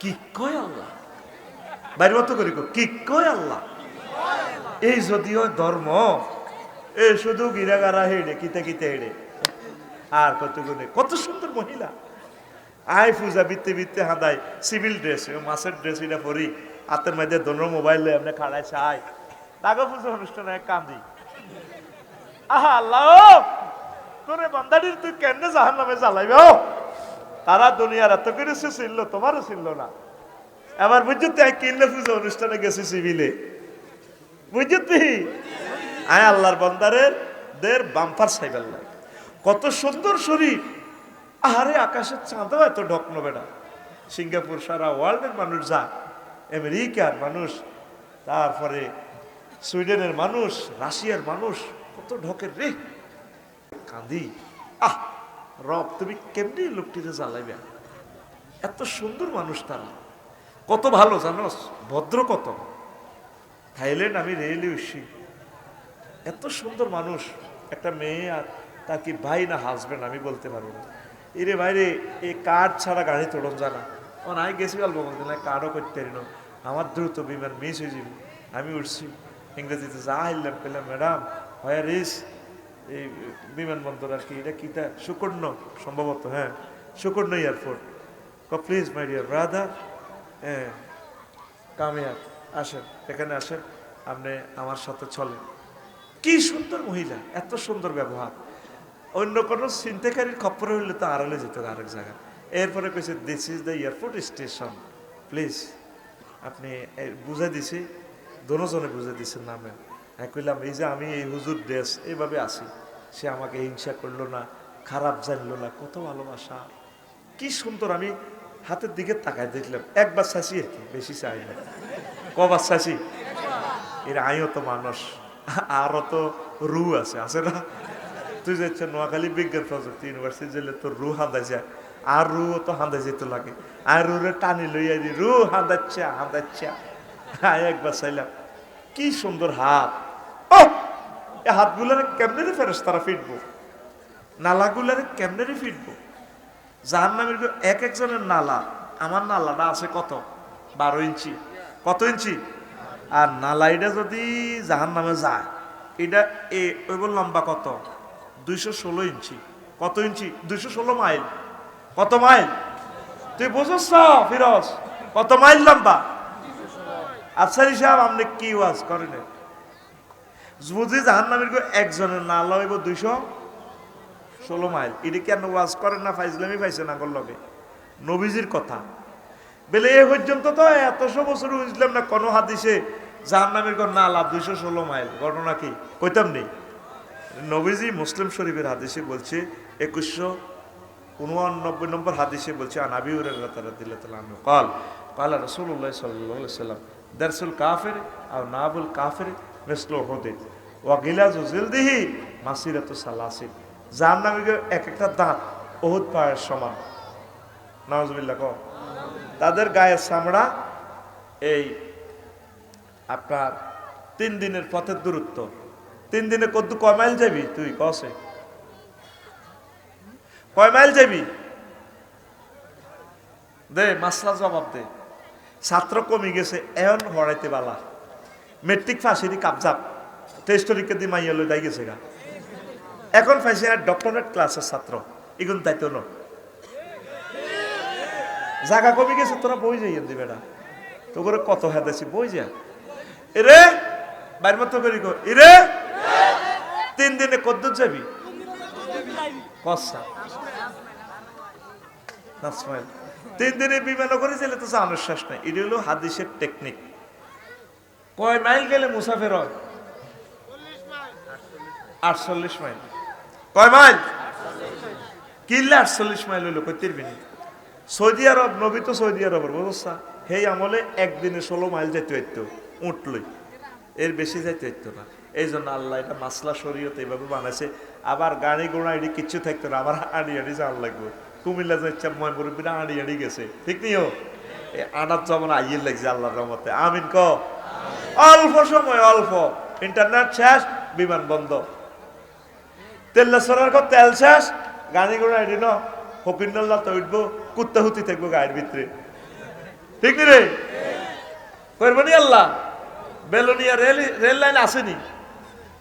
কি কয় আল্লাহ, বাইরে মতো করি কি কয় আল্লাহ। এই যদিও ধর্ম, এ শুধু গিরাগারা হেড়ে কিতে কিতে হেড়ে, আর কত গুণে কত সুন্দর মহিলা। আয় পূজা বিত্তে বিত্তে হাঁদায় সিভিল ড্রেস, মাছের ড্রেস এটা পরি, হাতের মধ্যে দোনো মোবাইল লয়ে আমরা খাড়ায় চাই, তাকে পুজো অনুষ্ঠানে কান্দি। আহা আল্লাহ, তোরে বান্দাটির তুই কেন জাহান নামে জ্বালাইবে? তারা দুনিয়ার এত করে ছিল, তোমারও ছিল না। এবার বুঝতে কিনলে পুজো অনুষ্ঠানে গেছি সিভিলে, বুঝতি আয় আল্লাহর বান্দারের দের বাম্পার সাইবেল লাগে, কত সুন্দর শরীর। আহারে আকাশের চাঁদও এত ঢকনো বেড়া। সিঙ্গাপুর সারা ওয়ার্ল্ডের মানুষ যায়, আমেরিকার মানুষ, তারপরে সুইডেনের মানুষ, রাশিয়ার মানুষ, কত ঢকের রে। কাঁদি, আহ রব তুমি কেমনি লোকটিতে জ্বালাইবে? এত সুন্দর মানুষ তারা, কত ভালো জানোস, ভদ্র কত। থাইল্যান্ড আমি রেলে উঠছি, এত সুন্দর মানুষ। একটা মেয়ে আর তার কি ভাই না হাজবেন্ড আমি বলতে পারবো না। এরে ভাইরে এই কার্ড ছাড়া গাড়ি তোড়ন জানা, ও নাই গেছি গল্প বলতে না, কার্ডও করতে পারি না। আমার দ্রুত বিমান মিস হয়ে যাবে। আমি উঠছি, ইংরেজিতে যা হাইলাম পেলাম, ম্যাডাম হয় রিস এই বিমানবন্দর আর কি, এটা কিটা সুকর্ণ সম্ভবত, হ্যাঁ Sukarno airport. Please my dear brother, হ্যাঁ কামিয়ার আসেন, এখানে আসেন, আপনি আমার সাথে চলেন। কি সুন্দর মহিলা, এত সুন্দর ব্যবহার। অন্য কোনো ছিনতাইকারীর খপ্পরে হইলে তো আড়ালে যেত আরেক জায়গায়। এরপরে কইছে this is the airport station, please আপনি বুঝাই দিছি, দোনোজনে বুঝাই দিচ্ছেন নামে। হ্যাঁ কইলাম এই যে আমি এই হুজুর ড্রেস এইভাবে আসি, সে আমাকে হিংসা করলো না, খারাপ জানলো না, কত ভালোবাসা, কি সুন্দর। আমি হাতের দিকে তাকায় দেখলাম, একবার চাষি আর কি, বেশি চাই না। কবার চাষি? এর আইও তো মানুষ, আরও তো রু আছে, আছে না? তুই যাচ্ছ নোয়াখালী বিজ্ঞান প্রযুক্তি ইউনিভার্সিটি গেলে তোর রু হাঁদাই যায়, আর রু তো হাঁদাই যেতে লাগে, আর রুরে টানি লইয়া দি রু হাঁদাচ্ছা হাঁদাচ্ছা। আয় একবার চাইলাম, কি সুন্দর হাত। ও এই হাতগুলারে কেমনে ফেরেশতারা ফিটবো, নালাগুলারে কেমনে ফিটবো? জাহান্নামের এক একজনের নালা, আমার নালাটা আছে কত 12 ইঞ্চি, কত ইঞ্চি? আর নালাইটা যদি জাহান্নামে যায়, এটা ওই লম্বা কত 216 ইঞ্চি। কত ইঞ্চি? 216 মাইল। কত মাইল তুই বুঝছ ফিরোজ? কত মাইল লম্বা? আফসারি সাহেব আপনি কি ওয়াজ করেন? বুঝি জাহান্নামের একজনের নালা হইব 216 মাইল। এটা কেন ওয়াজ করেন না? ফাইজলামি পাইছে না লগে নবীজির কথা বেলে এ পর্যন্ত তো এতশো বছর বুঝলাম না কোনো হাদিসে জাহান্নামের নালা 216 মাইল। ঘটনা কি কইতাম নেই। নবীজি মুসলিম শরীফের হাদিসে বলছে 2189 নম্বর হাদিসে বলছে আনাবি হুরায়রা রাদিয়াল্লাহু আনহু قال قال رسول الله صلى الله عليه وسلم درس الكافر او ناب الكافر مثل احد وغلاظ جلده مسيرة سلاسل। জাহান্নামের এক একটা দাঁত উহুদ পাহাড়ের সমান। নাউজুবিল্লাহ কও। তাদের গায়ের চামড়া এই আপনার 3 দিনের পথের দূরত্ব। 3 দিনে কয় মাইল যাবি তুই? কসে কয় মাইল যাবি? দে মাসলা জবাব দে। ছাত্র কমে গেছে, এখন হড়াইতে বালা। মেট্রিক ফাঁসিরি কাবজাব টেস্ট পরীক্ষা দিয়ে মাইয়া লই দাই গেছে গা। এখন ফাইসে আর ডক্টরেট ক্লাসের ছাত্র, এগুন তাইতো ন জায়গা কমে গেছে, তোরা বই যাইয়েন দিবে না তো করে কত হেদাছি বই যা। এরে বাইর মতো করি গো, এরে 3 দিনে কদ্দুর যাবি? কসা 3 দিনে বিমান করে গেলে তো জানার শেষ নাই। এটা হলো হাদিসের টেকনিক। কয় মাইল গেলে মুসাফের হয়? 48 মাইল। কয় মাইল? কিনলে 48 মাইল হইলো কইতের বিনি। সৌদি আরব, নবী তো সৌদি আরবের বুঝছা, সেই আমলে একদিনে 16 মাইল যাইতে হইতো উঠলই, এর বেশি যাইতে হইতো না। এই জন্য আল্লাহ এটা মাসলা শরীয়ত এইভাবে বানাইছে। আবার গাড়ি ঘোড়া এটি কিচ্ছু থাকতো না, আবার আড়ি আড়ি যাওয়ার লাগবে। কুমিল্লা যাচ্ছে ময়মুরব্বীরা আড়ি আড়ি গেছে, ঠিক নিও এই আনার যেমন আইয়ের লাগছে আল্লাহর রহমতে। আমিন ক। অল্প সময়, অল্প ইন্টারনেট শেষ, বিমান বন্ধ, তেলেশ্বরের তেল শেষ, গাড়ি ঘোড়া এটি ন ফকিরনল্লা তো উঠবো, কুত্তা হুতি থাকবো গায়ের ভিতরে, ঠিক নি রে? করবনি আল্লাহ। বেলোনিয়া রেল লাইন আসেনি,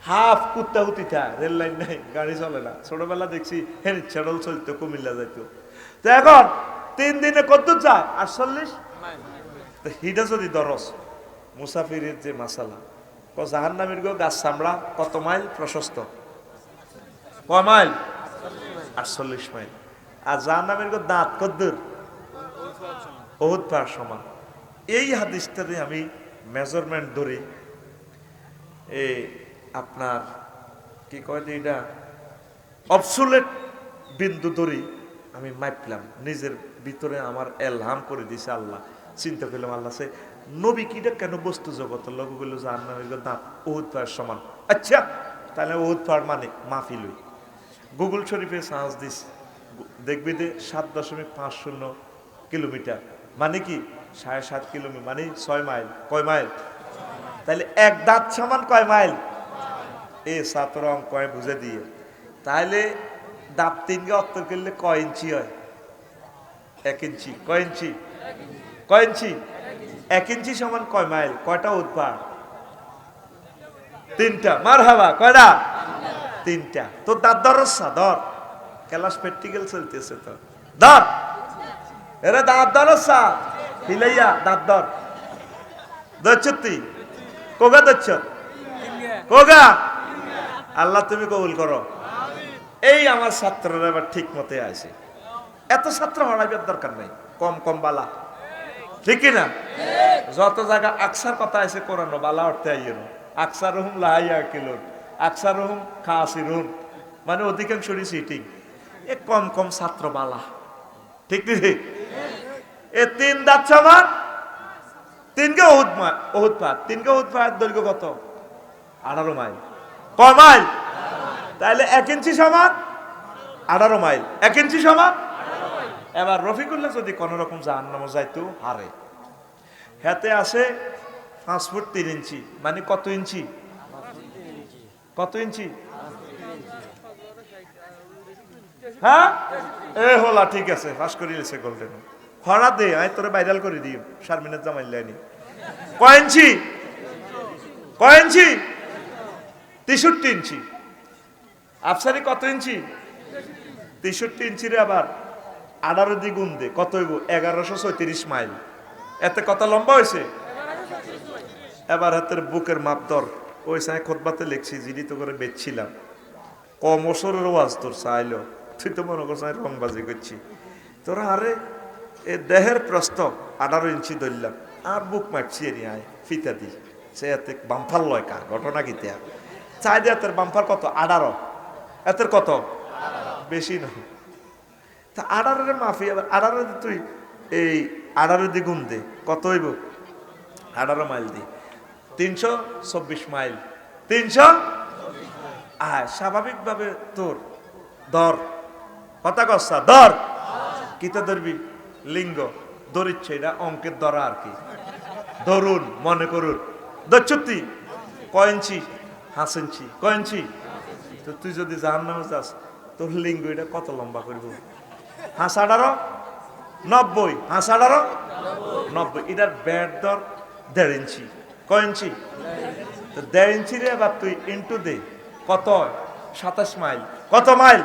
হাফ কুত্তা হুতি থা, রেল লাইন নাই, গাড়ি চলে না। ছোটবেলা দেখছি হ্যাঁ ছেড়ল চলতো, কুমিল্লা যাইতো। তো এখন 3 দিনে কত যায়? 48। তো হিটা যদি দরস মুসাফিরের যে মাসালা, জাহান্নামীর গো গাছ চামড়া কত মাইল প্রশস্ত? কয় মাইল? 48 মাইল। আর জাহান্নামীর গো দাঁত কদ্দুর? বহুত পার সমান। এই হাদিসটাতে আমি মেজারমেন্ট ধরি, আপনার কি কয় যে এটা অবসুলেট বিন্দু ধরি আমি মাপলাম, নিজের ভিতরে আমার এলহাম করে দিছে আল্লাহ। চিন্তা করলাম আল্লাহ সে নবী কিটা কেন বস্তু জগতের লোক বলল জাহান্নামের দাঁত উহুদ পাহাড় সমান। আচ্ছা তাহলে উহুদ পাহাড় মানে মাফি লই। গুগল শরীফে সাহস দিস, দেখবি যে 7.50 কিলোমিটার, মানে কি 7.5 কিলোমিটার, মানে 6 মাইল। কয় মাইল? তাহলে এক দাঁত সমান কয় মাইল? এ ছাত্র অঙ্ক বুঝে দিয়ে, তাহলে দাঁত 3 অত্তর করলে কয় ইঞ্চি হয়? 1 ইঞ্চি। কয় ইঞ্চি? কয় ইঞ্চি? 1 ইঞ্চি সমান কয় মাইল? কয়টা উৎপাদ? 3টা। মারহাবা, কয়টা? 3টা। তো দাঁত ধরসা ধর, ক্লাস প্র্যাকটিক্যাল চলতেছে তো ধর, এরে দাঁত ধরসা হিলাইয়া দাঁত ধর। ধরছতি কোগা ধরছ? কোগা? আল্লাহ তুমি কবুল করো। এই আমার ছাত্ররা এবার ঠিক মতে আছে। এত ছাত্র হওয়ার দরকার নাই, কম কম বালা, ঠিক না? যত জায়গা আকসার কথা আছে কোরআন বালা অর্থে আইয়েন, আকসার রহুম লাহাইয়া কিলোন, আকসার রহুম খাসিরুন, মানে অধিকাংশ সিটিং। এ কম কম ছাত্র বালা, ঠিক নি? এ 3 দাঁত সমান, 3কে ওহুদ পাহাড়, 3কে ওহুদ পাহাড় দৈর্ঘ্য কত? 18 মাইল। কয় মাইল? তাহলে 1 ইঞ্চি সমান 18 মাইল। 1 ইঞ্চি সমান। এবার রফিকুল্লাহ যদি কোন রকম জাহান্নামে যাইতো হারে, হাতে আসে 5 ফুট 3 ইঞ্চি, মানে কত ইঞ্চি? কত ইঞ্চি? হ্যাঁ এ হলা, ঠিক আছে, পাস করে এসে গোল্ডেন খরা দে, আয় তোরে ভাইরাল করে দিও শারমিনের জামাইল লাইনি। কয় ইঞ্চি? কয় ইঞ্চি? 63 ইঞ্চি। আফসারি কত ইঞ্চি? 63 ইঞ্চি রে। আবার 18 দিয়ে গুণ দে, কত হইব? 1134 মাইল। এতে কত লম্বা হয়েছে? এবার হাতের বুকের মাপ ধর। ওই সাথে খোদবাতে লিখছি, যিনি তো করে বেচছিলাম, কম বছরের ওয়াজ তোর চাইলো, তুই তো মনে করছ রংবাজি করছি তোরা। আরে এ দেহের প্রস্থ 18 ইঞ্চি ধরলাম, আর বুক মারছি এর আয় ফিতা দি, সে এতে বাম্পার লয় কা ঘটনা কি তে চাই দে। এতের বাম্পার কত? 18। এতের কত? বেশি নয়। তা 18 মাফি। আবার 18 তুই এই 18 দি গুণ দে, কত হইব? 18 মাইল দি 324 মাইল। 300 আয় স্বাভাবিকভাবে তোর ধর, কথা কসা ধর, কিতা ধরবি? লিঙ্গ ধরিচ্ছে, এটা অঙ্কের ধরা আর কি। ধরুন, মনে করুন ধরছতি কয় ইঞ্চি? 5 ইঞ্চি। কয় ইঞ্চি? তো তুই যদি জাহান্নামে যাস, তোর লিঙ্গ এটা কত লম্বা করব? 18 90, 18 90। এটার ব্যাট ধর 1.5 ইঞ্চি। কয় ইঞ্চি? তো 1.5 ইঞ্চি রে। এবার তুই ইন্টু দে, কত? 27 মাইল। কত মাইল?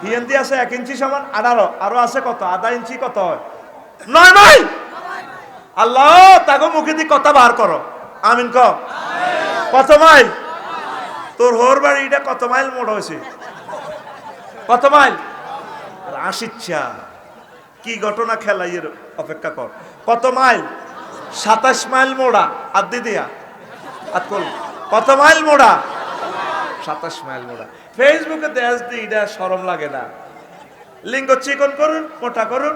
হিন্দি আছে 1 ইঞ্চি সমান 18, আরো আছে কত? আধা ইঞ্চি, কত হয়? 9 মাইল। আল্লাহ তাকে মুখে দিয়ে কথা বার করো, আমিন ক। কত মাইল? তোর হোর বাড়ি এটা কত মাইল মোড় হয়েছে? কত মাইল? আসিচ্ছা কি ঘটনা, খেলাইয়ের অপেক্ষা কর। কত মাইল? 27 মাইল মোড়া। আর দিদিয়া আর কল কত মাইল মোড়া? 27 মাইল মোড়া। ফেসবুকে দেশ দিই, এটা শরম লাগে না? লিঙ্গ চিকন করুন, মোটা করুন,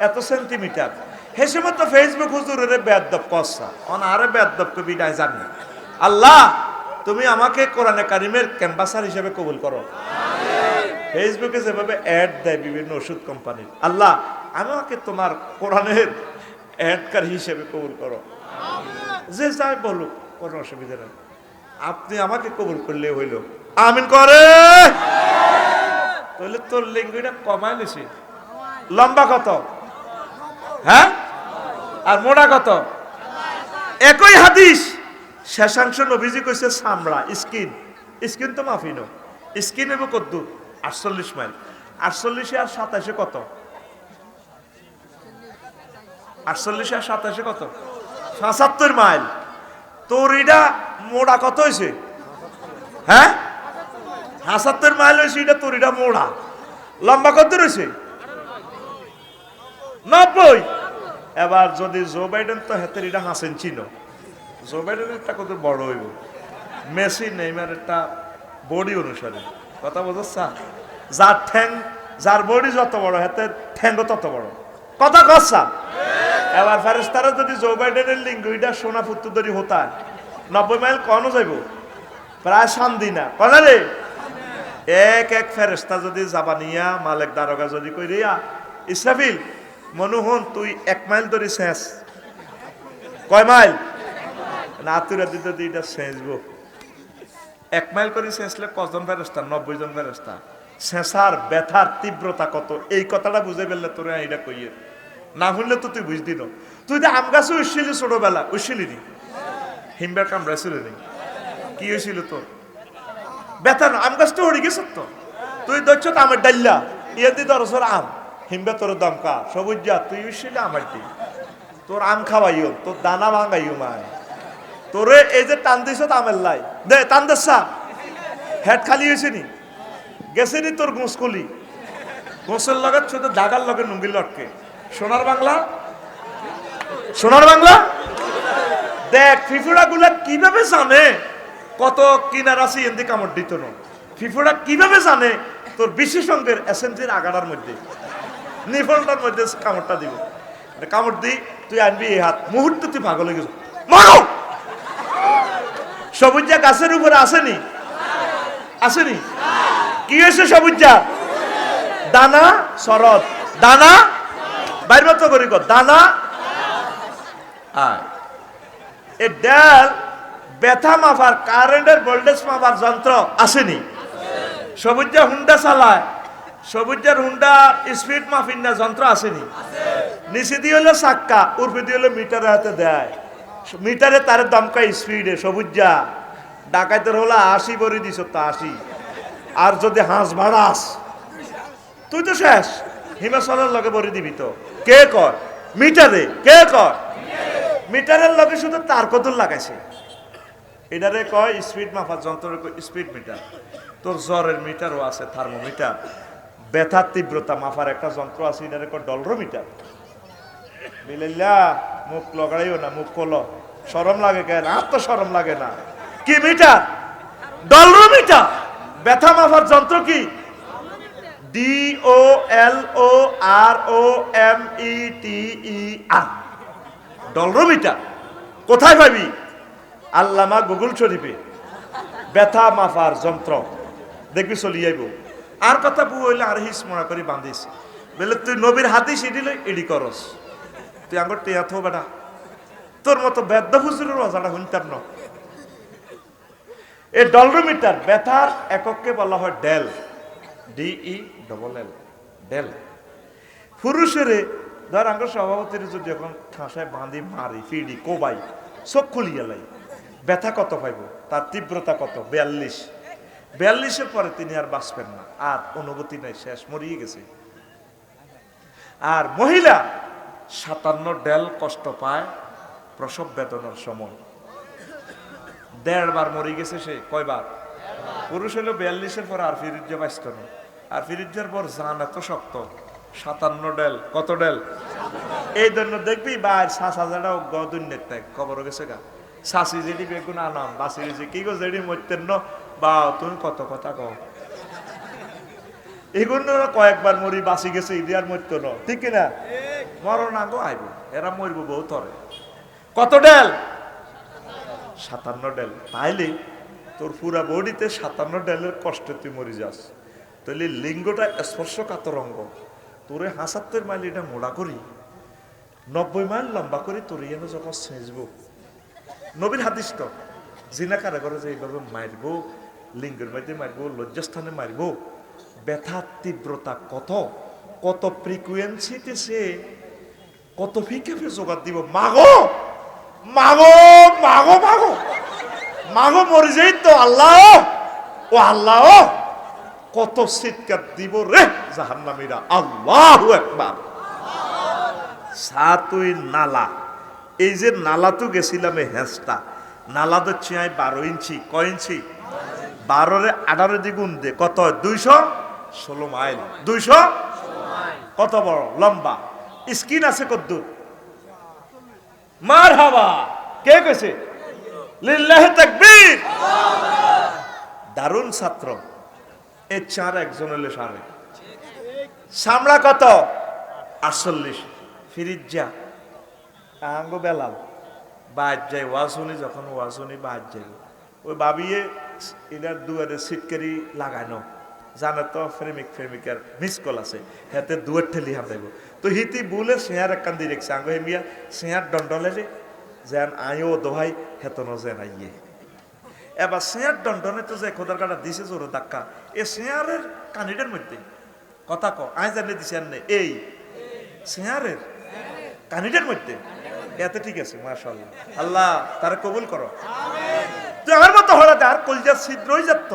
এত সেন্টিমিটার। হেসে মতো ফেসবুক হুজুরের বেয়াদব কসা অনারে বেয়াদব কবি নাই জানি। আল্লাহ তুমি আমাকে কোরআনে কারিমের ক্যাম্পাসার হিসেবে কবুল করো। ফেসবুকে যেভাবে অ্যাড দেয় বিভিন্ন ওষুধ কোম্পানির, আল্লাহ আমাকে তোমার কোরআনের অ্যাডকার হিসেবে কবুল করো। যে যাই বলুক কোনো অসুবিধা নেই, আপনি আমাকে কবুল করলে হইল। আমিন করে। তাহলে তোর লিঙ্গটা কমায় নিছি। লম্বা কত? হ্যাঁ, আর মোড়া কত? একই হাদিস শেষাংশ নবীজি কইছে চামড়া, স্কিন। স্কিন তো মাফি নো, স্কিন এবং কদ্দু 48 মাইল। 48 আর 27 কত? 48 আর 27 কত? 75 মাইল। তোর এটা মোড়া কত হয়েছে? হ্যাঁ, 75 মাইল হয়েছে। এটা তোর এটা মোড়া। লম্বা কত রয়েছে? 90। এবার যদি জো বাইডেন তো হাতের এটা হাসেন চিনো, জো বাইডেনের একটা কত বড় হইব, মেসি নেইমার একটা বডি অনুসারে। কথা বোঝা? যার ঠ্যাং, যার বডি যত বড় হাতের ঠ্যাংও তত বড়। কথা কসা। এবার ফেরেশতারা যদি জো বাইডেনের লিঙ্গ এটা সোনা পুত্র ধরি হতা 90 মাইল কনো যাইব? প্রায় শান্তি না কনা রে। এক এক ফেরেশতা যদি জাবানিয়া মালিক দারোগা যদি কইরিয়া, ইসরাফিল মনোহন তুই 1 মাইল ধরে শেষ। কয় মাইল? না তুরা দিতে দিটা শেষবো। 1 মাইল করে শেষলে কজন ফেরেশতা? 90 জন ফেরেশতা। শেষার ব্যথার তীব্রতা কত, এই কথাটা বুঝে ফেললে তোরে এটা কইয়ে না শুনলে তো তুই বুঝদি না। তুই তো আম গাছে উঠছিলি ছোটবেলা, উঠছিলি নি? হিমবার কামড়াইছিল নি? কি হয়েছিল তোর? ব্যথা না, আম গাছটা উড়ে গেছ তো। তুই ধরছ তো আমের ডাল্লা, ইয়ে দি ধরছর আম, হিমবে তোর দমকা সবুজ যা, তুই উঠছিলি আমার দি। তোর আম খাওয়াইও, তোর দানা ভাঙাইও মায়। তোরে এই যে টান দিছ আমের লাই দে, টান দেসা হেড খালি হয়েছে নি? গেছে নি তোর গোঁসকলি? গোঁসের লগে শুধু দাগার লগে নুঙ্গির লটকে। সোনার বাংলা, সোনার বাংলা। দেখ ফিফুড়া গুলা কিভাবে জানে কত কিনার আছে এমনি কামড় দিত না। ফিফুড়া কিভাবে জানে তোর বিশেষ অঙ্গের এসেন্সির আগাড়ার মধ্যে, নিফলটার মধ্যে কামড়টা দিব। কামড় দি তুই আনবি এই হাত, মুহূর্তে তুই পাগল হয়ে গেছ। মারো। সবুজা গাছের উপরে আসেনি? আসেনি? কি হয়েছে সবুজা? দানা শরৎ, দানা বাইর মতো করি দানা। এ ডাল ব্যথা মাপার, কারেন্টের ভোল্টেজ মাপার যন্ত্র আসেনি? সবুজা হুন্ডা চালায়, সবুজের হুন্ডা স্পিড মাফিন না যন্ত্র আসেনি? নিচে দিয়ে হলো চাক্কা, উর্ফে দিয়ে হলো মিটারে হাতে দেয়, মিটারে তার দমকা স্পিডে। সবুজা ডাকাইতের হলো 80 বড়ি দিছ তো 80। আর যদি হাঁস ভাড়াস তুই তো শেষ। হিমাচলের লগে বড়ি দিবি তো। কে কর? মিটারে। কে কর? মিটারের লগে শুধু তার কদুর লাগাইছে। এটারে কয় স্পিড মাপার যন্ত্র, স্পিড মিটার। তোর জ্বরের মিটারও আছে, থার্মোমিটার। ব্যথার তীব্রতা মাপার একটা যন্ত্র আছে, এটারে কয় ডলরোমিটার। বিলেল্লা মুখ লগাইও না, মুখ খোলো। শরম লাগে কেন? আর তো শরম লাগে না। কি মিটার? ডলরোমিটার। ব্যথা মাপার যন্ত্র কি? DOLOROMETER, ডলরোমিটার। কোথায় পাবি? আল্লামা গুগল শরীফে ব্যথা মাপার যন্ত্র দেখবি চলি যাইব। আর কথা বউ হইলে আর হিস মনে করে বাঁধিস বলে তুই নবীর হাদিস ইডিল ইডি করস। তুই আঙ্গর টেয়া থো বেটা, তোর মতো বেদ্য হুজুরের রজাটা শুনতাম না। এই ডলরোমিটার ব্যথার একককে বলা হয় ডেল, DELL, ডেল। পুরুষের ধর আঙ্গর সভাপতির যদি এখন ঠাঁসায় বাঁধি মারি ফিডি কোবাই চোখ খুলিয়া লাই, ব্যথা কত পাইব? তার তীব্রতা কত? 42। 42-এর পরে তিনি আর বাঁচবেন না, আর অনুভূতি নাই, শেষ, মরিয়ে গেছে। আর মহিলা 57 ডেল কষ্ট পায় প্রসব বেদনার সময়। 1.5 বার মরে গেছে সে। কয়বার? পুরুষ হলো 42-এর পর আর ফিরিজ্জা বাঁচত না। আর ফিরিজ্জার পর জান এত শক্ত, 57 ডেল। কত ডেল? এই জন্য দেখবি বাইর শাসাজাটাও গদুন্যের ত্যাগ কবর গেছে গা। শাসি যেটি বেগুন আনাম বাসি গেছে কি গো যেটি মরতেন বা তুমি কত কথা কও এগুলো কয়েকবার মরি বাঁচি গেছে ইডিয়ার মরতো না ঠিক না মরণ আগে আইব এরা মরব বহু তরে কত ডেল 57 ডেল তাইলে তোর পুরা বডিতে 57 ডেলের কষ্টে তুই মরি যাস তাহলে লিঙ্গটা স্পর্শকাতর অঙ্গ তোরে ৭৫ মাইল এটা মোড়া করি 90 মাইল লম্বা করি তোর এনে যখন ছেঁচব নবীর হাদিস তো জিনা কারা করে যে এইভাবে মারব লিঙ্গের মধ্যে মারব লজ্জাস্থানে মারব ব্যথার তীব্রতা কত কত ফ্রিকুয়েন্সিতে সে কত ফিকে জোগাড় দিব মাগো মাগো মাগো মাগো মাগো মরে যাই তো আল্লাহ ও আল্লাহ কত চিৎকার দিব রে জাহান্নামীরা আল্লাহু আকবার সাতুই নালা এই যে নালা তো গেছিলাম হেঁচটা নালা তো চিয়াই 12 ইঞ্চি কয় ইঞ্চি 12 18 দ্বিগুণ দে কত 216 মাইল 200 কত বড় লম্বা স্কিন আছে কদ্দুর মারহাবা কে কইছে লিল্লাহি তাকবীর দারুণ ছাত্র এই চার একজন হলে সারে সামলা কত 48 ফিরিজা আঙ্গো বেলাল বাদ যায় ওয়াজুনি যখন ওয়াজুনি বাদ যায় ওই ভাবিয়ে এটার দুয়ারে সিটকারি লাগানো জানে তো প্রেমিকার মিস কল আছে হাতে দুয়ার ঠেলি হাতাইব তো হিতি বুলে সেয়ার এক কান্দি রেখছে আঙ্গো হেমিয়া সেয়ার দণ্ডলে যে যেন আয়ো দোহাই হেতনো যেন আইয়ে এবার সেয়ার দণ্ডনে তো যে খোদার কাটা দিছে জোর ধাক্কা এ সেয়ারের কানিটার মধ্যে কথা ক আয় জানে দিছে আর নেই এই সেয়ারের কানিটার মধ্যে এতে ঠিক আছে মাশাআল্লাহ আল্লাহ তারা কবুল করো তুই আমার মতো হলে আর কলজার ছিদ্রই যাত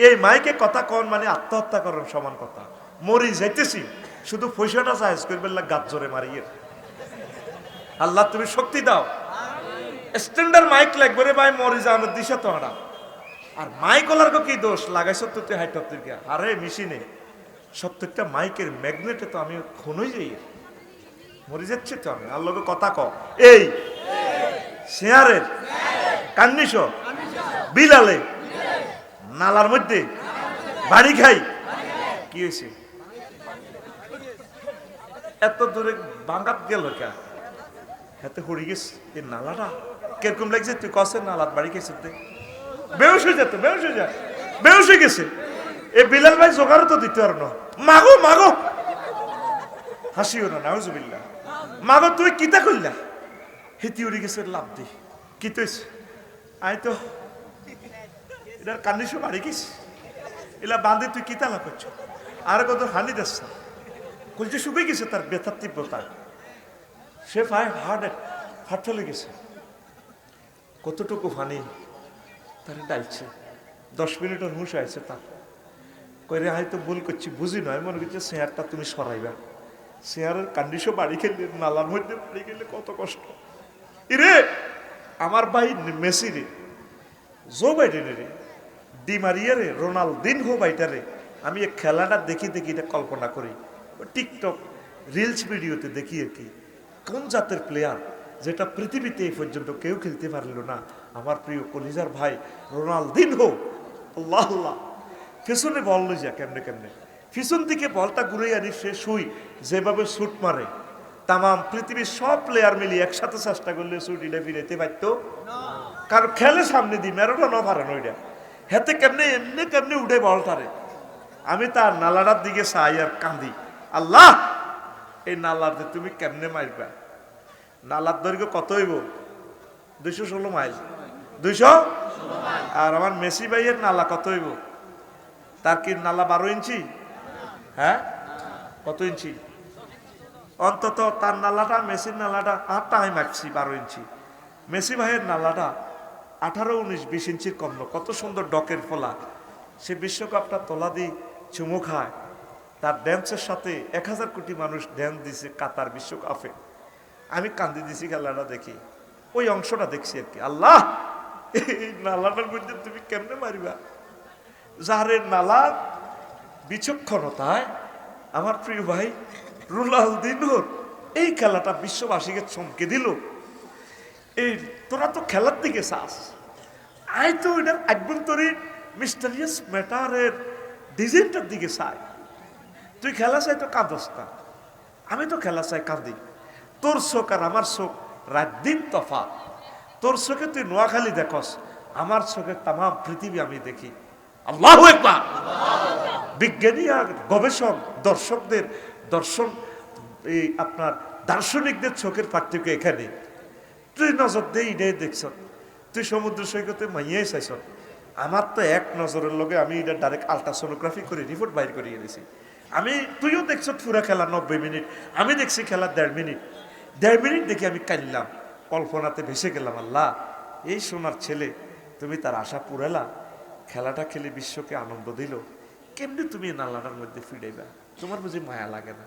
এই মাইকে কথা কন মানে আত্মহত্যা করার সমান কথা মরি যাইতেছি শুধু পয়সাটা সাহায্য করবে গাছ জোরে মারিয়ে আল্লাহ তুমি শক্তি দাও স্ট্যান্ডার্ড মাইক লাগবে রে ভাই মরি যাওয়ার দিশা তো না আর মাইক ওলার কি দোষ লাগাইছ তো তুই হাইট তুই আরে মেশিনে সত্যিটা মাইকের ম্যাগনেটে তো আমি খুনই যাই মরে যাচ্ছে তো আমি আল্লাহকে কথা ক এই শেয়ারের কান্নিস বিলালে নালার মধ্যে বাড়ি খাই কি হয়েছে এত দূরে বাঙ্গাত গেল কে হাতে হড়ি গেছে এই নালাটা কিরকম লাগছে তুই কসে নালার বাড়ি খাইছে বেউস হয়ে যেত বেউস হয়ে যায় বেউস হয়ে গেছে এই বিলাল ভাই জোগাড়ও তো দিতে পারো না মাগো মাগো হাসিও না নাউজুবিল্লাহ মাগো তুই কিতা করলা হিতি উড়ি গেছে লাভ দি কি তৈছে আই তো এটার কান্দিস বাড়ি গেছ এলা বাঁধে তুই কিতা লাভ করছ আর কত হানি দিস কলজে শুকিয়ে গেছে তার ব্যথার তীব্রতা সে ভাই হাট ফেলে গেছে কতটুকু ফানি তার ডালছে 10 মিনিটের হুঁশ আছে তার কইরে হয়তো ভুল করছি বুঝি নয় মনে করছে শেয়ারটা তুমি সরাইবা শেয়ারের কান্ডিশও বাড়ি খেলে নালার মধ্যে বাড়ি গেলে কত কষ্ট ইরে আমার ভাই মেসি রে জো বাইডেন রে ডি মারিয়া রে রোনালদিনহো বাইটা রে আমি এই খেলাটা দেখি দেখি এটা কল্পনা করি টিকটক রিলস ভিডিওতে দেখি আর কি কোন জাতের প্লেয়ার যেটা পৃথিবীতে এই পর্যন্ত কেউ খেলতে পারল না আমার প্রিয় কলিজার ভাই রোনালদিনহো আল্লাহ আল্লাহ পেছনে বল লই যা কেমনে কেমনে পিছন দিকে বলটা ঘুরে আনি সে শুই যেভাবে শুট মারে তামাম পৃথিবীর সব প্লেয়ার মিলে একসাথে চেষ্টা করলে শুট এটা ফিরেতে পারতো কারণ খেলে সামনে দিই মেরোটা না পারে নইটা হেতে কেমনে এমনি কেমনে উঠে বলটারে আমি তার নালাটার দিকে চাই আর কান্দি আল্লাহ এই নালাতে তুমি কেমনে মারবা নালার দৈর্ঘ্য কত হইব 216 মাইল 200 আর আমার মেসি ভাইয়ের নালা কত হইব তার কি নালা 12 ইঞ্চি হ্যাঁ কত ইঞ্চি অন্তত তার নালাটা মেসির নালাটা আটটা আমি মারছি 12 ইঞ্চি মেসি ভাইয়ের নালাটা 18-19-20 ইঞ্চির কম কত সুন্দর ডকের ফোলা সে বিশ্বকাপটা তোলা দিয়ে চুমু খায় তার ড্যান্সের সাথে 1000 কোটি মানুষ ড্যান্স দিছে কাতার বিশ্বকাপে আমি কান্দি দিছি খেলাটা দেখি ওই অংশটা দেখছি আর কি আল্লাহ এই নালাটার মধ্যে তুমি কেমনে মারিবা যারের নালা বিচক্ষণতায় আমার প্রিয় ভাই রোনালদিনহোর এই খেলাটা বিশ্ববাসীকে চমকে দিল এই তোরা তো খেলার দিকে চাস আয় তো এটার আভ্যন্তরীণ মিস্টারিয়াস ম্যাটারের ডিজাইনটার দিকে চাই। তুই খেলা চাই তো কাঁদস না, আমি তো খেলা চাই কাঁদি। তোর চোখ আর আমার চোখ রাত দিন তফাৎ। তোর চোখে তুই নোয়াখালী দেখস, আমার চোখে তাম পৃথিবী আমি দেখি। আল্লাহু আকবার। বিজ্ঞানী আর গবেষক দর্শকদের দর্শন, এই আপনার দার্শনিকদের চোখের পার্থক্য এখানে। তুই নজর দিয়ে এটাই দেখছ, তুই সমুদ্র সৈকতে মাইয়াই চাইছ। আমার তো এক নজরের লগে আমি এটা ডাইরেক্ট আলট্রাসোনোগ্রাফি করে রিপোর্ট বাইর করিয়ে এনেছি। আমি, তুইও দেখছ পুরা খেলা 90 মিনিট, আমি দেখছি খেলা 1.5 মিনিট। 1.5 মিনিট দেখে আমি কাঁদলাম, কল্পনাতে ভেসে গেলাম। আল্লাহ, এই সোনার ছেলে, তুমি তার আশা পুরালা, খেলাটা খেলে বিশ্বকে আনন্দ দিল, কেমনি তুমি নালাটার মধ্যে ফিরাইবা? তোমার বুঝি মায়া লাগে না?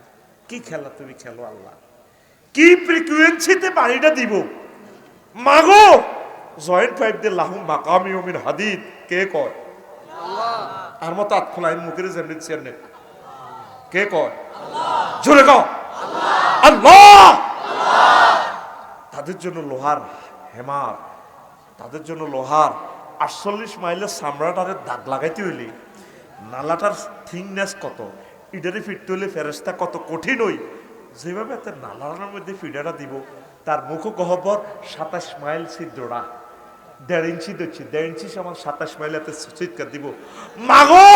কি খেলা তুমি খেলো আল্লাহ, কি ফ্রিকুয়েন্সিতে বাড়িটা দিব মাগো। জয়েন্ট ফাইভ দিয়ে লাহুম মাকামি ওমিন হাদিদ কে কয়? আর মতো আত খোলাইন মুখের যেমনি চেয়ারনে কে কয়? জোরে কও আল্লাহ। তাদের জন্য লোহার হেমার, তাদের জন্য লোহার 48 মাইলের সামরাটারে দাগ লাগাইতে হইলে নালাটার থিকনেস কত, ইডারে ফিরতে হলে ফেরেস্তা কত কঠিন হই। যেভাবে তার নালাটার মধ্যে ফিডাটা দিব, তার মুখ গহ্বর 27 মাইল ছিদ্রটা, 1.5 ইঞ্চি দিচ্ছি, 1.5 ইঞ্চি সমান 27 মাইল এতে চিৎকার দিব, মাগো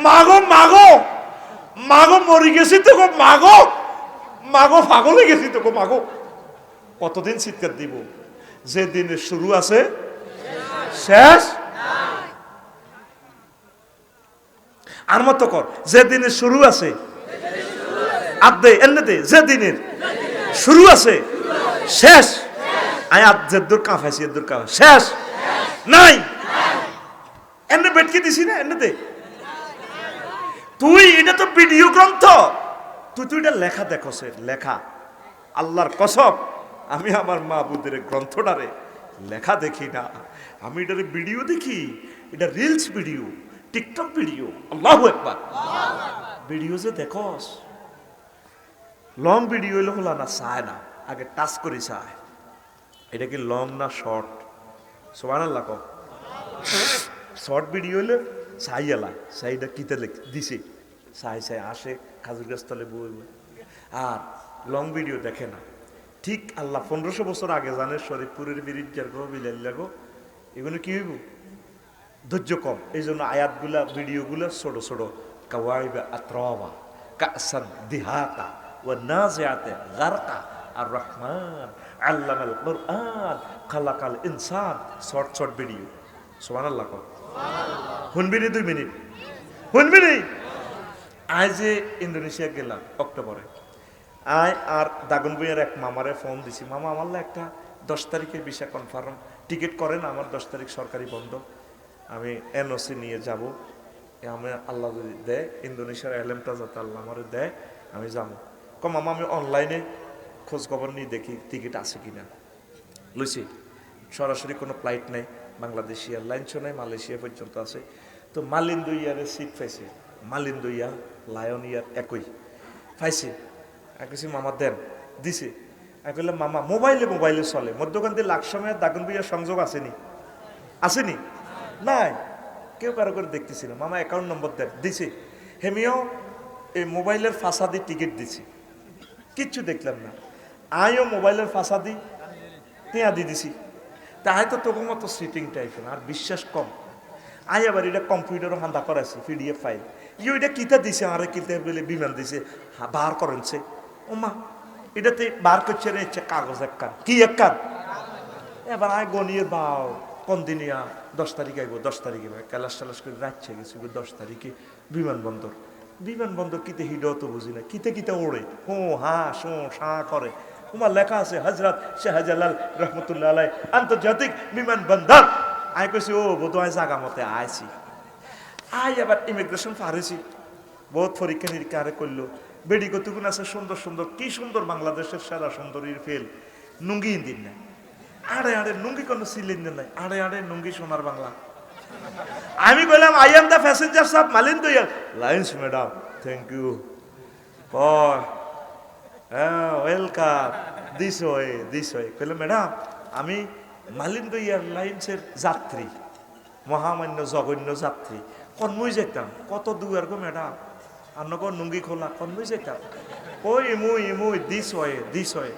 মাগো মাগো মাগো, মরি গেছি তো গো মাগো, মাগো পাগল হয়ে গেছি তো গো মাগো। কতদিন চিৎকার দিব? যে দিনের শুরু আছে শেষ। আর মতো কর, যে দিনের শুরু আছে আদে এনে দে, যে দিনের শুরু আছে শেষ। আয় আদ যেদুর কাঁফাইছি এদুর কাঁফা শেষ নাই, এনে বেটকে দিছি না, এনে দে। তুই এটা তো ভিডিও গ্রন্থ, তুই তুই এটা লেখা দেখছে, লেখা। আল্লাহর কসম, আমি আমার মাহবুদের গ্রন্থটারে লেখা দেখি না, আমি এটারে ভিডিও দেখি। এটা রিলস ভিডিও, টিকটক ভিডিও। আল্লাহু আকবার। ভিডিও যে দেখস, লং ভিডিও হইলে হলো না, চায় না, আগে টাচ করে চায় এটা কি লং না শর্ট। সুবহানাল্লাহ কও। শর্ট ভিডিও হইলে চাই এলা, চাইটা কিতে দিছে, চাই চাই আসে খাজুর গাছ তলে বই বই। আর লং ভিডিও দেখে না। ঠিক আল্লাহ 1500 বছর আগে জানে শরীফপুরের বিরিজ্জার গো বিলাল্লা গো, এগুলো কি হইব? ধৈর্য কম, এই জন্য আয়াতগুলা ভিডিওগুলো ছোট ছোট। কাওয়াইবা আতরাবা কাসান দিহাতা ওয়া নাজিআতে গারকা আর রহমান আল্লামাল কুরআন খালাকাল ইনসান। Short short video. সুবহানাল্লাহ কও। শুনবি 2 মিনিট শুনবি। আজ যে ইন্দোনেশিয়া গেলাম অক্টোবরে, আয় আর দাগন বইয়ের এক মামারে ফোন দিছি, মামা আমার একটা 10 তারিখের ভিসা কনফার্ম টিকিট করেন, আমার 10 তারিখ সরকারি বন্ধ, আমি এনওসি নিয়ে যাব, আমি আল্লাহ যদি দেয় ইন্দোনেশিয়ার এলেমটা যাতে আল্লাহ আমার দেয় আমি যাবো। মামা আমি অনলাইনে খোঁজ খবর নিয়ে দেখি টিকিট আছে কিনা। লইছি, সরাসরি কোনো ফ্লাইট নেই, বাংলাদেশ এয়ারলাইন্সও নেই, মালয়েশিয়া পর্যন্ত আছে। তো মালিন্দু ইয়ারের সিট পাইছি, মালিন্দু ইয়ার লায়ন ইয়ার একই পাইছি। আমি মামা দেন, দিছে। আমি বললাম মামা মোবাইলে চলে, মধ্যখান দিয়ে লাখ সময় দাগন বইয়ার সংযোগ আসেনি, আসেনি নাই, কেউ কারো করে দেখতেছি না। মামা অ্যাকাউন্ট নম্বর দেন, দিছে। হেমিও এই মোবাইলের ফাঁসাদি টিকিট দিছি, কিচ্ছু দেখলাম না। আইও মোবাইলের ফাঁসাদি টেয়া দিয়ে দিছি। তাই তো তবু মতো সিটিং টাইপের, আর বিশ্বাস কম। আই আবার এটা কম্পিউটারও হান্দা করাইছি, পিডিএফ ফাইল। এটা কিতা দিছে, আরে কিতা বলে বিমান দিছে, বার করেনছে। ও মা, এটাতে বার করছে রে কাগজ এক কান, কি এক কান। এবার আয় গনিয়ে বাও কোন দিনিয়া 10 তারিখ আইব, 10 তারিখে ক্যালাস টালাস করে রাখছে গেছি 10 তারিখে বিমানবন্দর। বিমানবন্দর কিতে হিডও তো বুঝি না, কিতে কিতে ওড়ে, হো হা শো সা করে। তোমার লেখা আছে হজরত শাহজালাল রহমতুল্লাহ আলাই আন্তর্জাতিক বিমানবন্দর। আই কইছি ও বোধ হয় জাগা মতে আইছি। আই আবার ইমিগ্রেশন পারেছি, বহুত পরীক্ষা নিরীক্ষা আরে করলো। বেডি কতগুণ আছে সুন্দর সুন্দর, কি সুন্দর বাংলাদেশের সেরা সুন্দরীর ফেল, নুঙ্গি দিন না, আড়ে আড়ে নুঙ্গি কোনো সিলিন নাই, আড়ে আড়ে নুঙ্গি সোনার বাংলা। আমি বললাম আই এম দ্য প্যাসেঞ্জার সাহেব Malindo airlines madam, thank you, welcome, this way. বললাম ম্যাডাম আমি মালিন্দু এয়ারলাইন্সের যাত্রী, মহামান্য জঘন্য যাত্রী কনমই যেতাম কত দূর গো ম্যাডাম আন্নগর নুঙ্গি খোলা কনমই যেতাম ওই ইমুই দিস হয়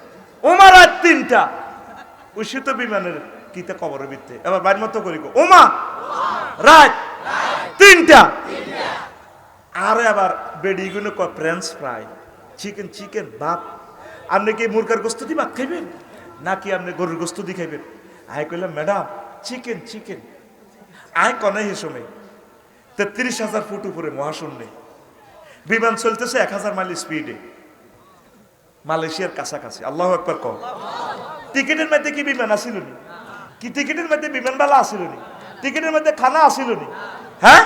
ওমা রাত 3টা উষিত বিমানের কিতে কবরের ভিত্তে এবার বাইর মতো করি গো ওমা রাত 3টা আর আবার বেডিগুলো কয় ফ্রেঞ্চ ফ্রাই চিকেন বাপ আপনি কি মুরগার গোস্ত দিয়ে ভাত খাইবেন নাকি আপনি গরুর গোস্ত দিয়ে খাইবেন আয় কইলাম ম্যাডাম চিকেন আয় কনে হিসমে 33,000 ফুট উপরে মহাশূন্যে বিমান চলতেছে 1000 মাইল স্পিডে মালয়েশিয়ার কাছাকাছি আল্লাহু আকবার কও টিকেটের মধ্যে কি বিমান আসিল নি কি টিকেটের মধ্যে বিমানবালা আসিল নি টিকেটের মধ্যে খানা আসিল নি হ্যাঁ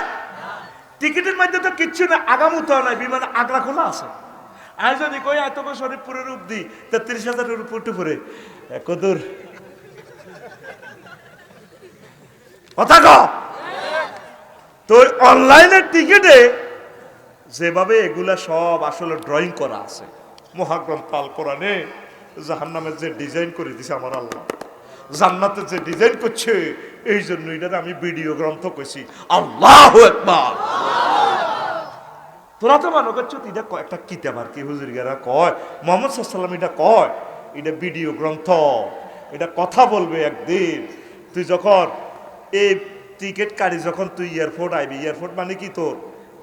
টিকেটের মধ্যে তো কিচ্ছু না আগামুতো নাই বিমান আগলা খোলা আছে আজ যদি কই এত শরীফপুরের রূপ দি 33,000 ফুট উপরে কদূর কথা কও তো অনলাইনের টিকেটে যেভাবে এগুলা সব আসলে ড্রয়িং করা আছে মহাগ্রন্থ আল কোরআনে জাহান্নামের যে ডিজাইন করে দিছে আমার আল্লাহ জান্নাতের যে ডিজাইন করছে এই জন্য এটা আমি ভিডিও গ্রন্থ কইছি আল্লাহু আকবার তোরা তো মনে করছো এটা একটা কিতাব আর কি হুজুর গেরা কয় মুহাম্মদ সাল্লাল্লাহু আলাইহি ওয়াসাল্লাম এটা কয় এটা ভিডিও গ্রন্থ এটা কথা বলবে একদিন তুই যখন এই টিকিট কাটি যখন তুই এয়ারপোর্ট আইবি এয়ারপোর্ট মানে কি তোর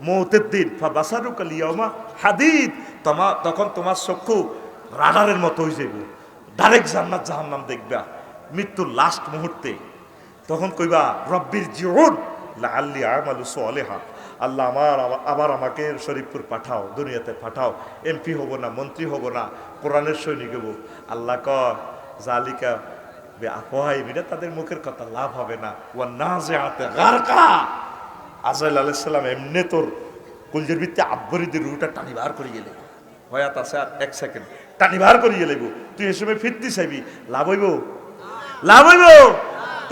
মৌতের দিন ফাবাসারুকা লিয়াউমা হাদিদ তখন তোমার চক্ষু রাডারের মতো হয়ে যাবে ডাইরেক্ট জান্নাত জাহান্নাম দেখবা মৃত্যুর লাস্ট মুহূর্তে তখন কইবা রব্বির জিউন লাআল্লি আমালু সালিহা আল্লাহ আবার আমাকে শরীফপুর পাঠাও দুনিয়াতে পাঠাও এমপি হব না মন্ত্রী হব না কোরআনের সৈনিক হব আল্লাহ কয় জালিকা বেআফওয়াহি বিনা তাদের মুখের কথা লাভ হবে না ওয়া নাজিআতে গারকা আজরাইল আলাইহিস সালাম এমনি তোর কলজের ভিতরে আব্বরিদের রুটা টানি বার করে গেলে হয়াত আছে আর 1 সেকেন্ড টানি বার করে গেলে তুই এই সময় ফিরতি চাইবি লাভ হইব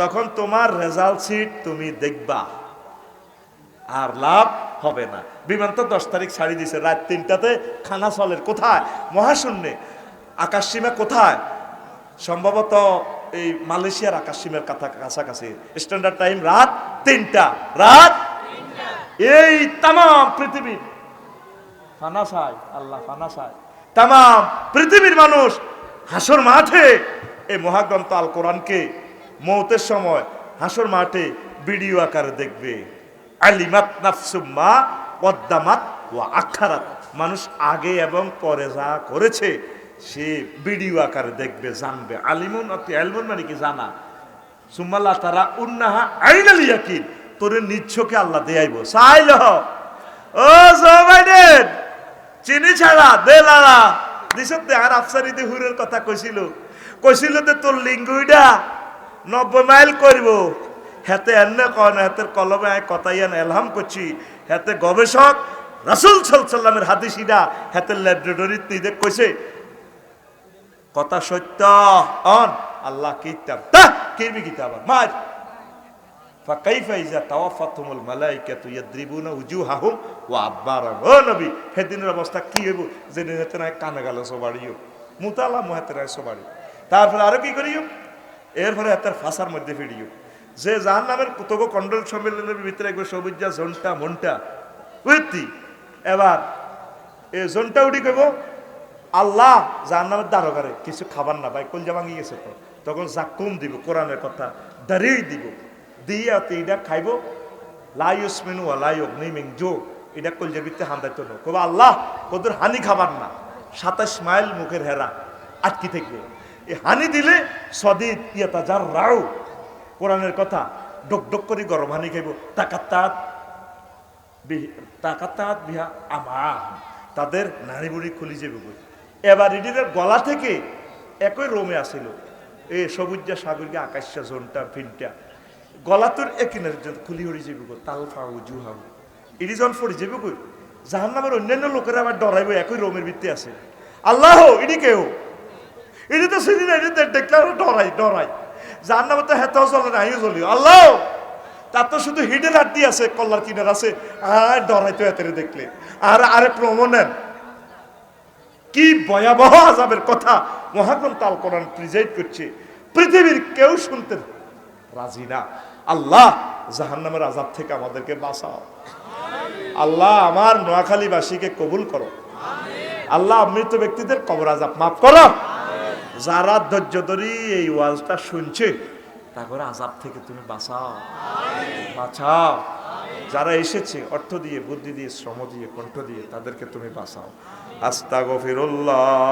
তখন তোমার রেজাল্ট শিট তুমি দেখবা আর লাভ হবে না বিমান তো 10 তারিখ ছাড়ি দিছে রাত 3টাতে খানা চলের কোথায় মহাশূন্যে আকাশসীমা কোথায় সম্ভবত এই মালয়েশিয়ার আকাশসীমার কাছাকাছি স্ট্যান্ডার্ড টাইম রাত 3টা এই তাম পৃথিবীর ফানা চায় আল্লাহ ফানা চায় তাম পৃথিবীর মানুষ হাসর মাঠে এই মহাগ্রন্থ আল কোরআনকে মৌতের সময় হাসর মাঠে ভিডিও আকারে দেখবে আলিমাত নাফসুম মা কদ্দামাত ওয়া আখারাত মানুষ আগে এবং পরে যা করেছে সে ভিডিও আকারে দেখবে জানবে আলিমুন অতি ইলমুন মানে কি জানা সুম্মাল্লাহ তারা উন্নাহা আইনাল ইয়াকিন তোরে নিচ্ছকে আল্লাহ দেয়াইবো চাইল ও জো বাইডেন চিনি ছাড়া দেলালা দিছতে আর আফসারিতে হুরের কথা কইছিল তে তোর লিঙ্গুইডা 90 মাইল করব হেতে এন্নে কন হেতের কলমে আয় কথাইয়ান এলহাম করছি হেতে গবেষক রাসূল সাল্লাল্লাহু আলাইহি সাল্লামের হাদিসিডা হেতে ল্যাবরেটরিতে নিদে কইছে কথা সত্য অন আল্লাহ কিতাব তা কিরবি কিতাব মার ফাকাইফা ইজা তাওয়াফাতুমুল মালাইকাতু ইয়াদরিবুনা উজুহাহুম ওয়া আদবারহুম ও নবী হেদিনের অবস্থা কি হইব জেনে যেতে না কানে গালে সবাড়িও মুতালা মুহাতে রায় সবাড়ি তারপরে আরো কি করিও এরপরে হাতের ফাসার মধ্যে ফিরিও যে জাহান্নামের কতগো কন্ডল সম্মেলনের ভিতরে একবার সবুজা জনটা মনটা উইতি এবার এই জনটা উঠি কইব আল্লাহ জাহান্নামের দ্বারকারে কিছু খাবার না ভাই কলজা ভাঙি গেছে তো তখন জাকুম দিব কোরআনের কথা দাঁড়িয়ে দিব দিয়া এটা খাইব লাইসমিনু আলাইগ্নি মিন জো এটা কলজার ভিতরে হান্দাইতো না কইবা আল্লাহ কদর হানি খাবার না 27 মাইল মুখের হেরা আটকি থাকবে এই হানি দিলে সদিদ ইয়াতা যার রাও কোরআনের কথা ডক ডক করে গরম হানি খাইব তাকাত্তাত বিহা আমা তাদের নারী বুড়ি খুলি যাবে এবার এটিদের গলা থেকে একই রোমে আসিল এ সবুজা সাগরকে আকাশা জোনটা ফিনটা গলা তোর একিনের খুলি হরি যাবে গো তাল ফাউ জুহাউ এটি যখন ফরি যাবে গো জাহান্নামের অন্যান্য লোকেরা আবার ডরাইব একই রোমের ভিত্তি আছে আল্লাহ এটি কেউ এটি তো চিনি না এটি দেখলে ডরাই জাহান্নামে তো হেতাও চলে না আইও চলি আল্লাহ তার তো শুধু হিডেন আড্ডি আছে কল্লার কিনার আছে আর ডরাই তো এতে দেখলে আর আরে প্রমো নেন কি ভয়াবহ আযাবের কথা মহাগ্রন্থ আল কোরআন প্রেজেন্ট করছে পৃথিবীর কেউ শুনতে রাজি না আল্লাহ জাহান্নামের আযাব থেকে আমাদেরকে বাঁচাও। আল্লাহ আমার নোয়াখালীবাসীকে কবুল করো। আল্লাহ মৃত ব্যক্তিদের কবর আযাব মাফ করো। যারা ধৈর্য ধরে এই ওয়াজটা শুনছে তাদের আযাব থেকে তুমি বাঁচাও, বাঁচাও। যারা এসেছে অর্থ দিয়ে, বুদ্ধি দিয়ে, শ্রম দিয়ে, কণ্ঠ দিয়ে, তাদেরকে তুমি বাঁচাও। আস্তাগফিরুল্লাহ।